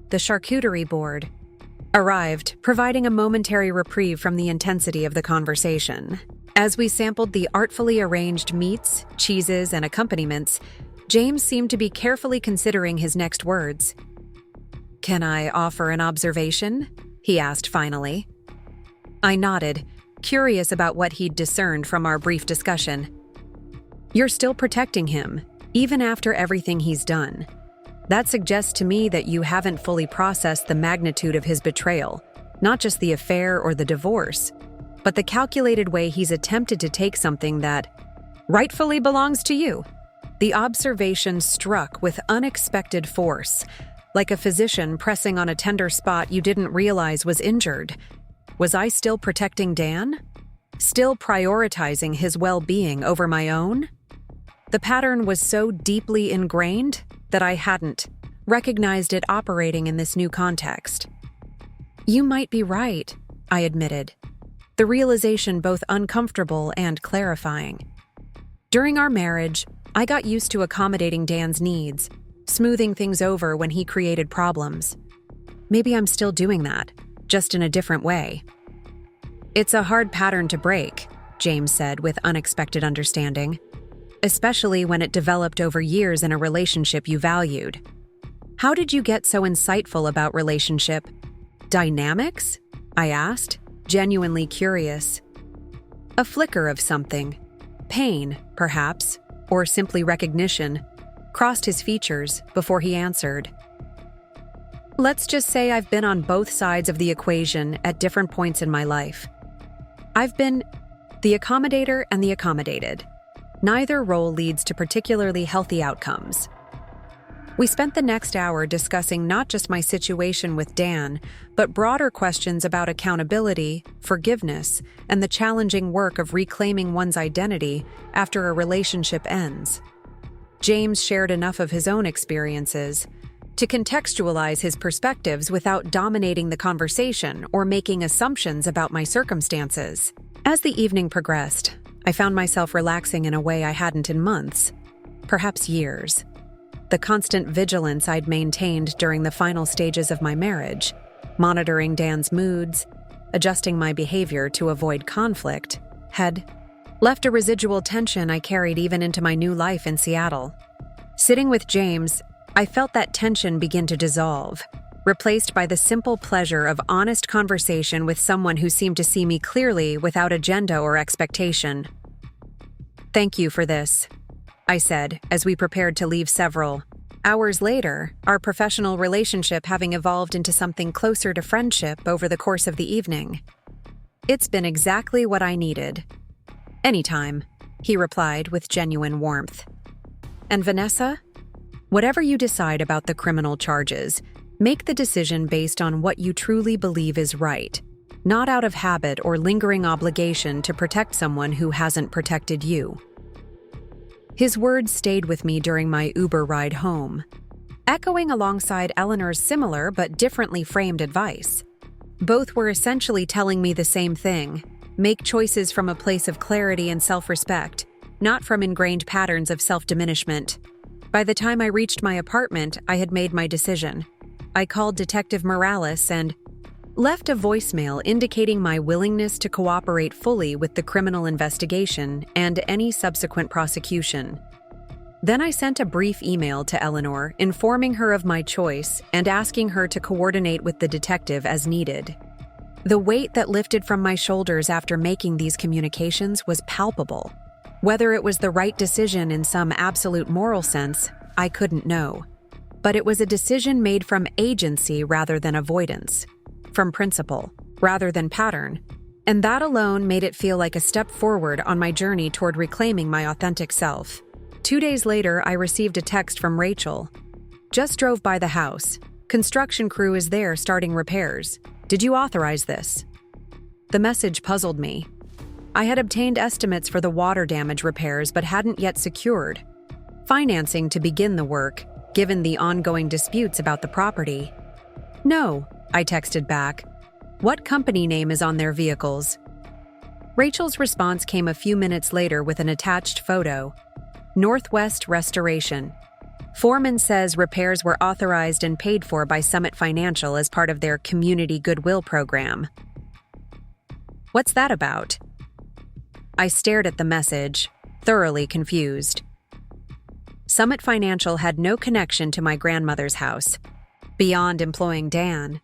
Speaker 1: The charcuterie board arrived, providing a momentary reprieve from the intensity of the conversation. As we sampled the artfully arranged meats, cheeses, and accompaniments, James seemed to be carefully considering his next words. "Can I offer an observation?" he asked finally. I nodded, curious about what he'd discerned from our brief discussion. You're still protecting him, even after everything he's done. That suggests to me that you haven't fully processed the magnitude of his betrayal, not just the affair or the divorce, but the calculated way he's attempted to take something that rightfully belongs to you. The observation struck with unexpected force, like a physician pressing on a tender spot you didn't realize was injured. Was I still protecting Dan? Still prioritizing his well-being over my own? The pattern was so deeply ingrained that I hadn't recognized it operating in this new context. You might be right, I admitted, the realization both uncomfortable and clarifying. During our marriage, I got used to accommodating Dan's needs, smoothing things over when he created problems. Maybe I'm still doing that, just in a different way. It's a hard pattern to break, James said with unexpected understanding, especially when it developed over years in a relationship you valued. How did you get so insightful about relationship dynamics? I asked, genuinely curious. A flicker of something, pain, perhaps, or simply recognition, crossed his features before he answered. Let's just say I've been on both sides of the equation at different points in my life. I've been the accommodator and the accommodated. Neither role leads to particularly healthy outcomes. We spent the next hour discussing not just my situation with Dan, but broader questions about accountability, forgiveness, and the challenging work of reclaiming one's identity after a relationship ends. James shared enough of his own experiences to contextualize his perspectives without dominating the conversation or making assumptions about my circumstances. As the evening progressed, I found myself relaxing in a way I hadn't in months, perhaps years. The constant vigilance I'd maintained during the final stages of my marriage, monitoring Dan's moods, adjusting my behavior to avoid conflict, had left a residual tension I carried even into my new life in Seattle. Sitting with James, I felt that tension begin to dissolve, replaced by the simple pleasure of honest conversation with someone who seemed to see me clearly without agenda or expectation. Thank you for this, I said as we prepared to leave several hours later, our professional relationship having evolved into something closer to friendship over the course of the evening. It's been exactly what I needed. Anytime, he replied with genuine warmth. And Vanessa? Whatever you decide about the criminal charges, make the decision based on what you truly believe is right, not out of habit or lingering obligation to protect someone who hasn't protected you. His words stayed with me during my Uber ride home, echoing alongside Eleanor's similar but differently framed advice. Both were essentially telling me the same thing: make choices from a place of clarity and self-respect, not from ingrained patterns of self-diminishment. By the time I reached my apartment, I had made my decision. I called Detective Morales and left a voicemail indicating my willingness to cooperate fully with the criminal investigation and any subsequent prosecution. Then I sent a brief email to Eleanor informing her of my choice and asking her to coordinate with the detective as needed. The weight that lifted from my shoulders after making these communications was palpable. Whether it was the right decision in some absolute moral sense, I couldn't know. But it was a decision made from agency rather than avoidance, from principle rather than pattern, and that alone made it feel like a step forward on my journey toward reclaiming my authentic self. 2 days later, I received a text from Rachel. Just drove by the house. Construction crew is there starting repairs. Did you authorize this? The message puzzled me. I had obtained estimates for the water damage repairs but hadn't yet secured financing to begin the work, given the ongoing disputes about the property. No, I texted back. What company name is on their vehicles? Rachel's response came a few minutes later with an attached photo. Northwest Restoration. Foreman says repairs were authorized and paid for by Summit Financial as part of their Community Goodwill program. What's that about? I stared at the message, thoroughly confused. Summit Financial had no connection to my grandmother's house, beyond employing Dan.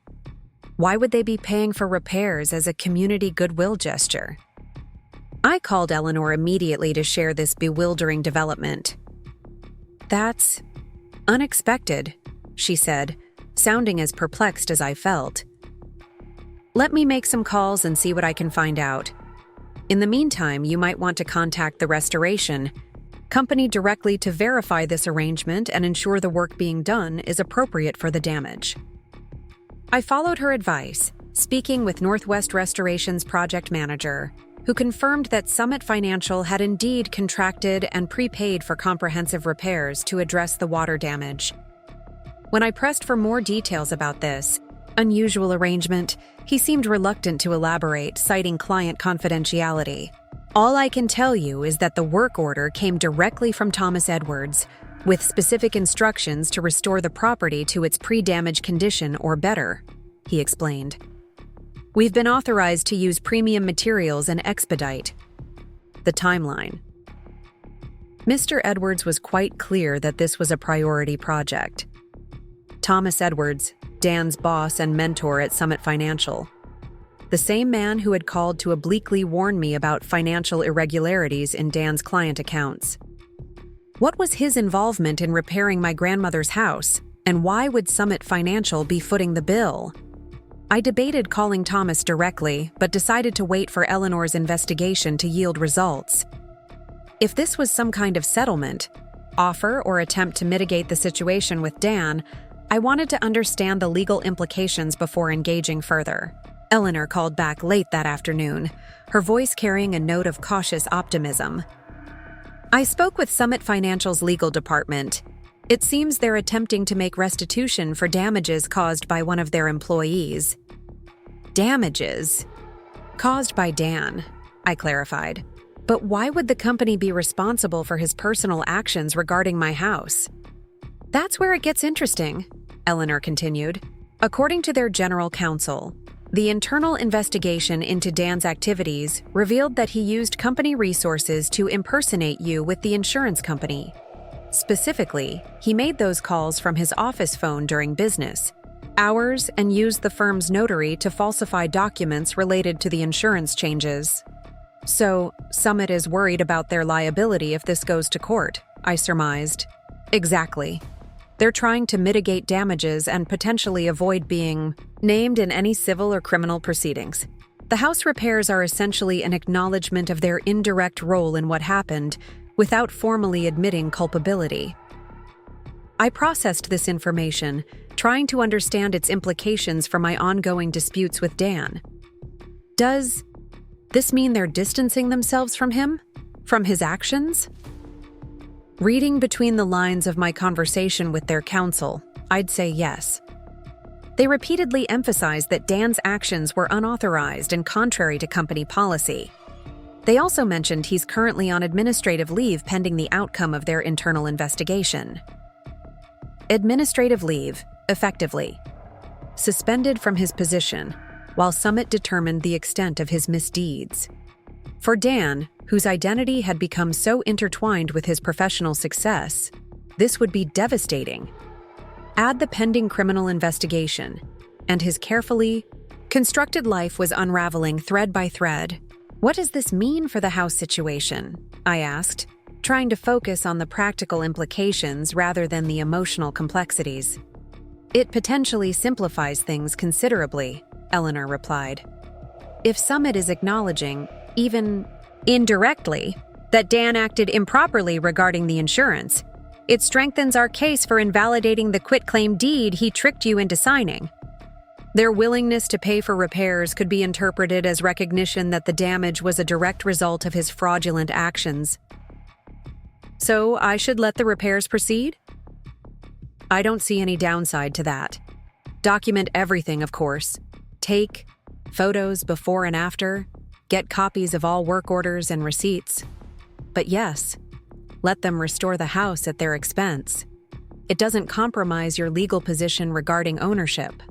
Speaker 1: Why would they be paying for repairs as a community goodwill gesture? I called Eleanor immediately to share this bewildering development. "That's unexpected," she said, sounding as perplexed as I felt. "Let me make some calls and see what I can find out. In the meantime, you might want to contact the restoration company directly to verify this arrangement and ensure the work being done is appropriate for the damage." I followed her advice, speaking with Northwest Restoration's project manager, who confirmed that Summit Financial had indeed contracted and prepaid for comprehensive repairs to address the water damage. When I pressed for more details about this unusual arrangement, he seemed reluctant to elaborate, citing client confidentiality. "All I can tell you is that the work order came directly from Thomas Edwards, with specific instructions to restore the property to its pre-damage condition or better," he explained. "We've been authorized to use premium materials and expedite the timeline." Mr. Edwards was quite clear that this was a priority project. Thomas Edwards, Dan's boss and mentor at Summit Financial. The same man who had called to obliquely warn me about financial irregularities in Dan's client accounts. What was his involvement in repairing my grandmother's house, and why would Summit Financial be footing the bill? I debated calling Thomas directly, but decided to wait for Eleanor's investigation to yield results. If this was some kind of settlement, offer, or attempt to mitigate the situation with Dan, I wanted to understand the legal implications before engaging further. Eleanor called back late that afternoon, her voice carrying a note of cautious optimism. "I spoke with Summit Financial's legal department. It seems they're attempting to make restitution for damages caused by one of their employees." "Damages? Caused by Dan," I clarified. "But why would the company be responsible for his personal actions regarding my house?" "That's where it gets interesting," Eleanor continued. "According to their general counsel, the internal investigation into Dan's activities revealed that he used company resources to impersonate you with the insurance company. Specifically, he made those calls from his office phone during business hours and used the firm's notary to falsify documents related to the insurance changes. So, Summit is worried about their liability if this goes to court," I surmised. "Exactly. They're trying to mitigate damages and potentially avoid being named in any civil or criminal proceedings. The house repairs are essentially an acknowledgement of their indirect role in what happened, without formally admitting culpability." I processed this information, trying to understand its implications for my ongoing disputes with Dan. Does this mean they're distancing themselves from him? From his actions? Reading between the lines of my conversation with their counsel, I'd say yes. They repeatedly emphasized that Dan's actions were unauthorized and contrary to company policy. They also mentioned he's currently on administrative leave pending the outcome of their internal investigation. Administrative leave, effectively. Suspended from his position, while Summit determined the extent of his misdeeds. For Dan, whose identity had become so intertwined with his professional success, this would be devastating. Add the pending criminal investigation, and his carefully constructed life was unraveling thread by thread. "What does this mean for the house situation?" I asked, trying to focus on the practical implications rather than the emotional complexities. "It potentially simplifies things considerably," Eleanor replied. "If Summit is acknowledging, even indirectly, that Dan acted improperly regarding the insurance, it strengthens our case for invalidating the quitclaim deed he tricked you into signing. Their willingness to pay for repairs could be interpreted as recognition that the damage was a direct result of his fraudulent actions. So I should let the repairs proceed? I don't see any downside to that. Document everything, of course. Take photos before and after, get copies of all work orders and receipts. But yes, let them restore the house at their expense. It doesn't compromise your legal position regarding ownership."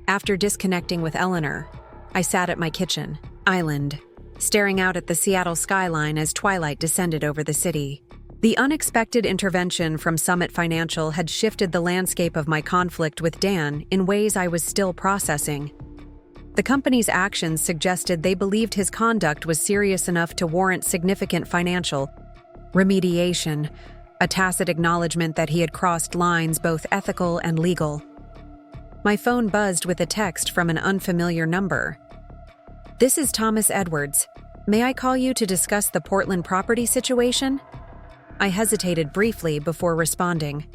Speaker 1: After disconnecting with Eleanor, I sat at my kitchen island, staring out at the Seattle skyline as twilight descended over the city. The unexpected intervention from Summit Financial had shifted the landscape of my conflict with Dan in ways I was still processing. The company's actions suggested they believed his conduct was serious enough to warrant significant financial remediation, a tacit acknowledgement that he had crossed lines both ethical and legal. My phone buzzed with a text from an unfamiliar number. "This is Thomas Edwards. May I call you to discuss the Portland property situation?" I hesitated briefly before responding.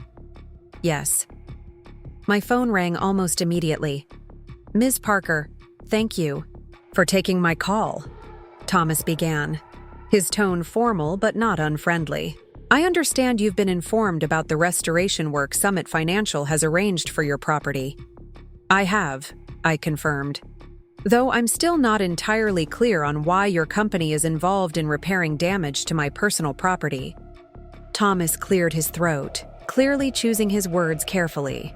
Speaker 1: "Yes." My phone rang almost immediately. "Ms. Parker, thank you for taking my call," Thomas began, his tone formal but not unfriendly. "I understand you've been informed about the restoration work Summit Financial has arranged for your property." "I have," I confirmed, "though I'm still not entirely clear on why your company is involved in repairing damage to my personal property." Thomas cleared his throat, clearly choosing his words carefully.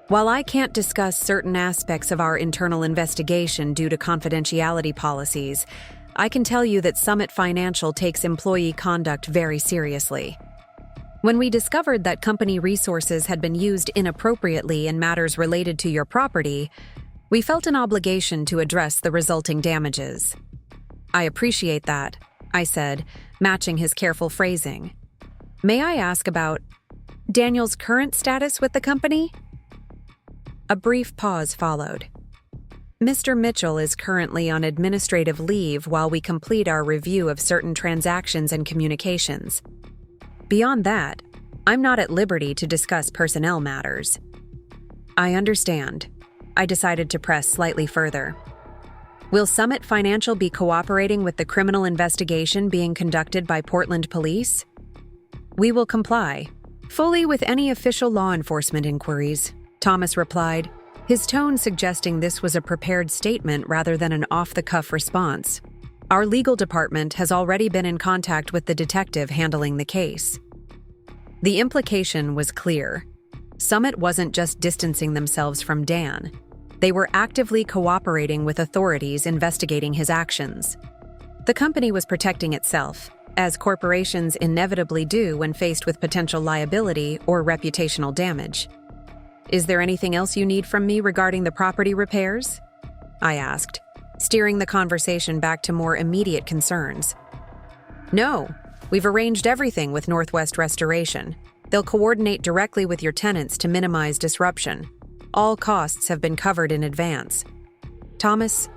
Speaker 1: "While I can't discuss certain aspects of our internal investigation due to confidentiality policies, I can tell you that Summit Financial takes employee conduct very seriously. When we discovered that company resources had been used inappropriately in matters related to your property, we felt an obligation to address the resulting damages." "I appreciate that," I said, matching his careful phrasing. "May I ask about Daniel's current status with the company?" A brief pause followed. "Mr. Mitchell is currently on administrative leave while we complete our review of certain transactions and communications. Beyond that, I'm not at liberty to discuss personnel matters." "I understand." I decided to press slightly further. "Will Summit Financial be cooperating with the criminal investigation being conducted by Portland Police?" "We will comply fully with any official law enforcement inquiries," Thomas replied, his tone suggesting this was a prepared statement rather than an off-the-cuff response. "Our legal department has already been in contact with the detective handling the case." The implication was clear. Summit wasn't just distancing themselves from Dan. They were actively cooperating with authorities investigating his actions. The company was protecting itself, as corporations inevitably do when faced with potential liability or reputational damage. "Is there anything else you need from me regarding the property repairs?" I asked, steering the conversation back to more immediate concerns. "No, we've arranged everything with Northwest Restoration. They'll coordinate directly with your tenants to minimize disruption. All costs have been covered in advance." Thomas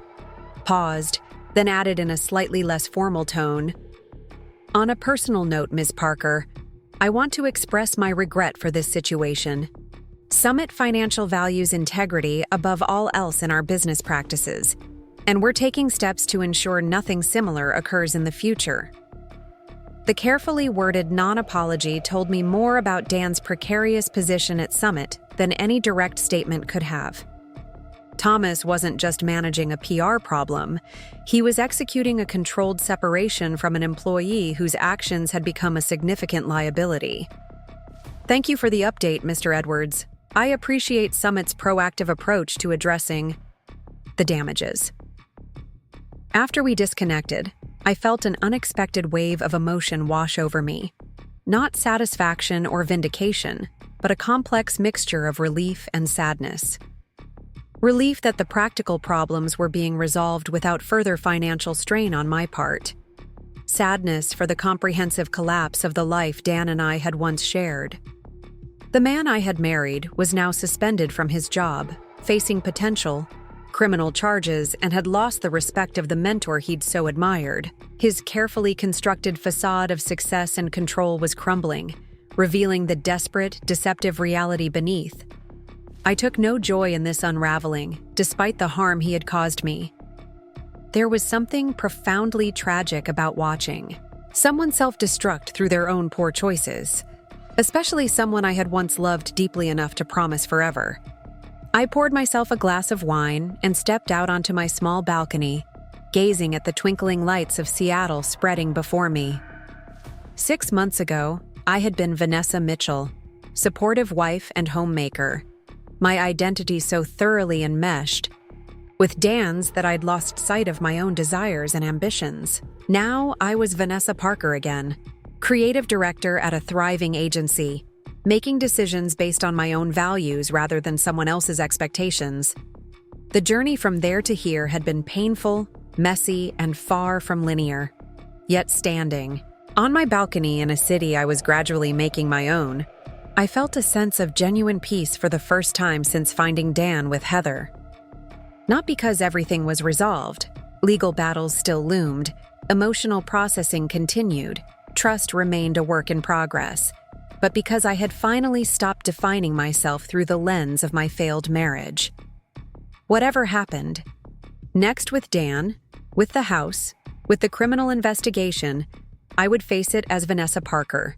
Speaker 1: paused, then added in a slightly less formal tone, "On a personal note, Ms. Parker, I want to express my regret for this situation. Summit Financial values integrity above all else in our business practices, and we're taking steps to ensure nothing similar occurs in the future." The carefully worded non-apology told me more about Dan's precarious position at Summit than any direct statement could have. Thomas wasn't just managing a PR problem, he was executing a controlled separation from an employee whose actions had become a significant liability. "Thank you for the update, Mr. Edwards. I appreciate Summit's proactive approach to addressing the damages." After we disconnected, I felt an unexpected wave of emotion wash over me. Not satisfaction or vindication, but a complex mixture of relief and sadness. Relief that the practical problems were being resolved without further financial strain on my part. Sadness for the comprehensive collapse of the life Dan and I had once shared. The man I had married was now suspended from his job, facing potential criminal charges, and had lost the respect of the mentor he'd so admired. His carefully constructed facade of success and control was crumbling, revealing the desperate, deceptive reality beneath. I took no joy in this unraveling, despite the harm he had caused me. There was something profoundly tragic about watching someone self-destruct through their own poor choices, especially someone I had once loved deeply enough to promise forever. I poured myself a glass of wine and stepped out onto my small balcony, gazing at the twinkling lights of Seattle spreading before me. 6 months ago, I had been Vanessa Mitchell, supportive wife and homemaker, my identity so thoroughly enmeshed with Dan's that I'd lost sight of my own desires and ambitions. Now I was Vanessa Parker again, creative director at a thriving agency, making decisions based on my own values rather than someone else's expectations. The journey from there to here had been painful, messy, and far from linear. Yet standing on my balcony in a city I was gradually making my own, I felt a sense of genuine peace for the first time since finding Dan with Heather. Not because everything was resolved, legal battles still loomed, emotional processing continued, trust remained a work in progress, but because I had finally stopped defining myself through the lens of my failed marriage. Whatever happened, next with Dan, with the house, with the criminal investigation, I would face it as Vanessa Parker.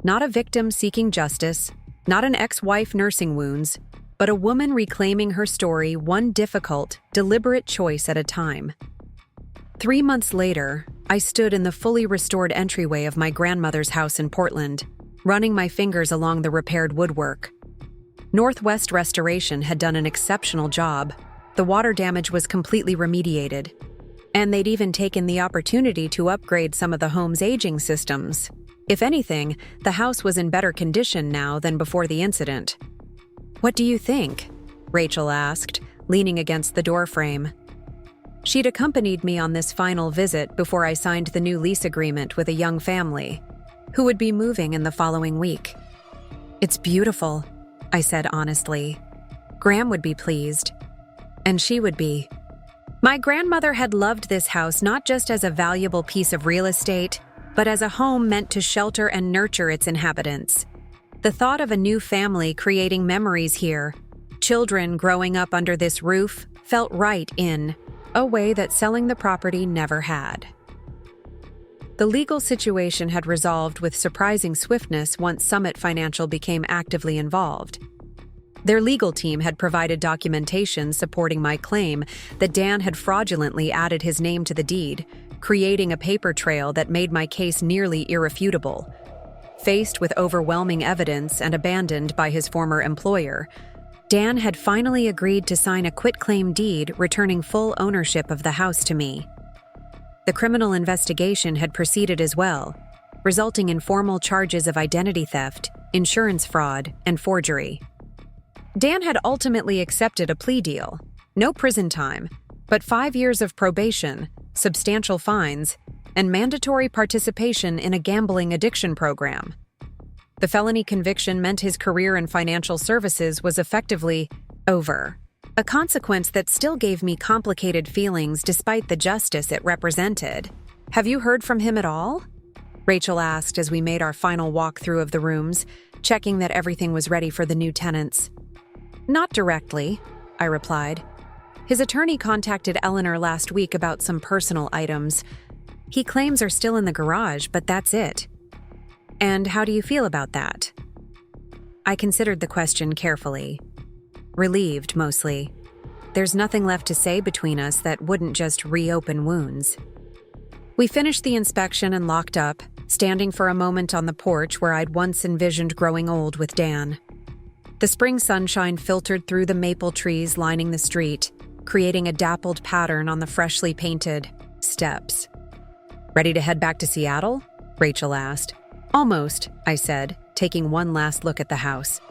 Speaker 1: Not a victim seeking justice, not an ex-wife nursing wounds, but a woman reclaiming her story one difficult, deliberate choice at a time. 3 months later, I stood in the fully restored entryway of my grandmother's house in Portland, running my fingers along the repaired woodwork. Northwest Restoration had done an exceptional job. The water damage was completely remediated, and they'd even taken the opportunity to upgrade some of the home's aging systems. If anything, the house was in better condition now than before the incident. "What do you think?" Rachel asked, leaning against the doorframe. She'd accompanied me on this final visit before I signed the new lease agreement with a young family, who would be moving in the following week. "It's beautiful," I said honestly. "Graham would be pleased. And she would be." My grandmother had loved this house not just as a valuable piece of real estate, but as a home meant to shelter and nurture its inhabitants. The thought of a new family creating memories here, children growing up under this roof, felt right in a way that selling the property never had. The legal situation had resolved with surprising swiftness once Summit Financial became actively involved. Their legal team had provided documentation supporting my claim that Dan had fraudulently added his name to the deed, creating a paper trail that made my case nearly irrefutable. Faced with overwhelming evidence and abandoned by his former employer, Dan had finally agreed to sign a quitclaim deed returning full ownership of the house to me. The criminal investigation had proceeded as well, resulting in formal charges of identity theft, insurance fraud, and forgery. Dan had ultimately accepted a plea deal, no prison time, but 5 years of probation, substantial fines, and mandatory participation in a gambling addiction program. The felony conviction meant his career in financial services was effectively over, a consequence that still gave me complicated feelings despite the justice it represented. "Have you heard from him at all?" Rachel asked as we made our final walkthrough of the rooms, checking that everything was ready for the new tenants. "Not directly," I replied. "His attorney contacted Eleanor last week about some personal items. He claims are still in the garage, but that's it." "And how do you feel about that?" I considered the question carefully. Relieved, mostly. There's nothing left to say between us that wouldn't just reopen wounds. We finished the inspection and locked up, standing for a moment on the porch where I'd once envisioned growing old with Dan. The spring sunshine filtered through the maple trees lining the street, creating a dappled pattern on the freshly painted steps. "Ready to head back to Seattle?" Rachel asked. "Almost," I said, taking one last look at the house.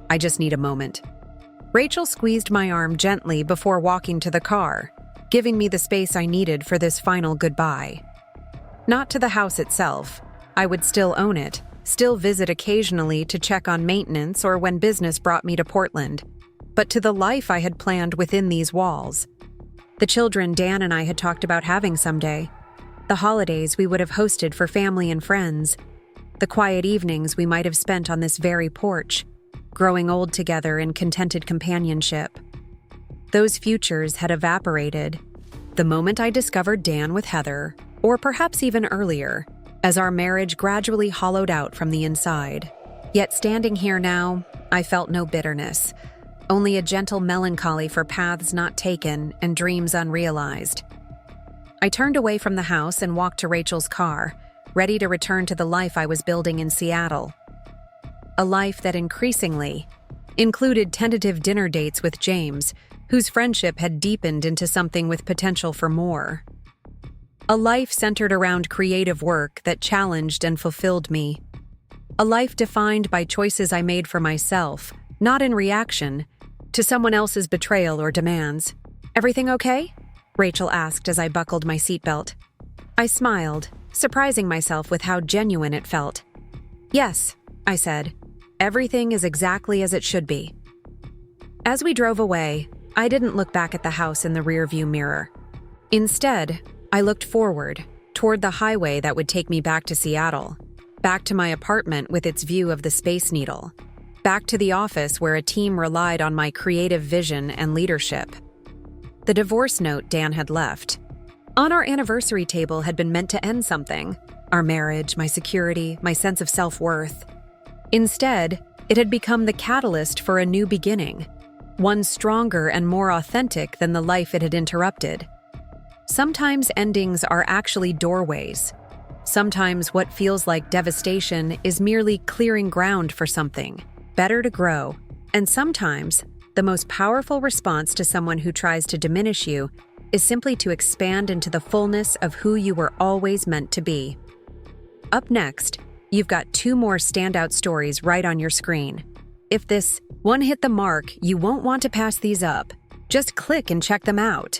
Speaker 1: "I just need a moment." Rachel squeezed my arm gently before walking to the car, giving me the space I needed for this final goodbye. Not to the house itself. I would still own it, still visit occasionally to check on maintenance or when business brought me to Portland, but to the life I had planned within these walls. The children Dan and I had talked about having someday. The holidays we would have hosted for family and friends. The quiet evenings we might have spent on this very porch, growing old together in contented companionship. Those futures had evaporated the moment I discovered Dan with Heather, or perhaps even earlier, as our marriage gradually hollowed out from the inside. Yet standing here now, I felt no bitterness, only a gentle melancholy for paths not taken and dreams unrealized. I turned away from the house and walked to Rachel's car, ready to return to the life I was building in Seattle. A life that increasingly included tentative dinner dates with James, whose friendship had deepened into something with potential for more. A life centered around creative work that challenged and fulfilled me. A life defined by choices I made for myself, not in reaction to someone else's betrayal or demands. "Everything okay?" Rachel asked as I buckled my seatbelt. I smiled, surprising myself with how genuine it felt. "Yes," I said. "Everything is exactly as it should be." As we drove away, I didn't look back at the house in the rearview mirror. Instead, I looked forward, toward the highway that would take me back to Seattle, back to my apartment with its view of the Space Needle, back to the office where a team relied on my creative vision and leadership. The divorce note Dan had left on our anniversary table had been meant to end something: our marriage, my security, my sense of self-worth. Instead, it had become the catalyst for a new beginning, one stronger and more authentic than the life it had interrupted. Sometimes endings are actually doorways. Sometimes what feels like devastation is merely clearing ground for something better to grow. And sometimes, the most powerful response to someone who tries to diminish you is simply to expand into the fullness of who you were always meant to be. Up next, you've got 2 more standout stories right on your screen. If this one hit the mark, you won't want to pass these up. Just click and check them out.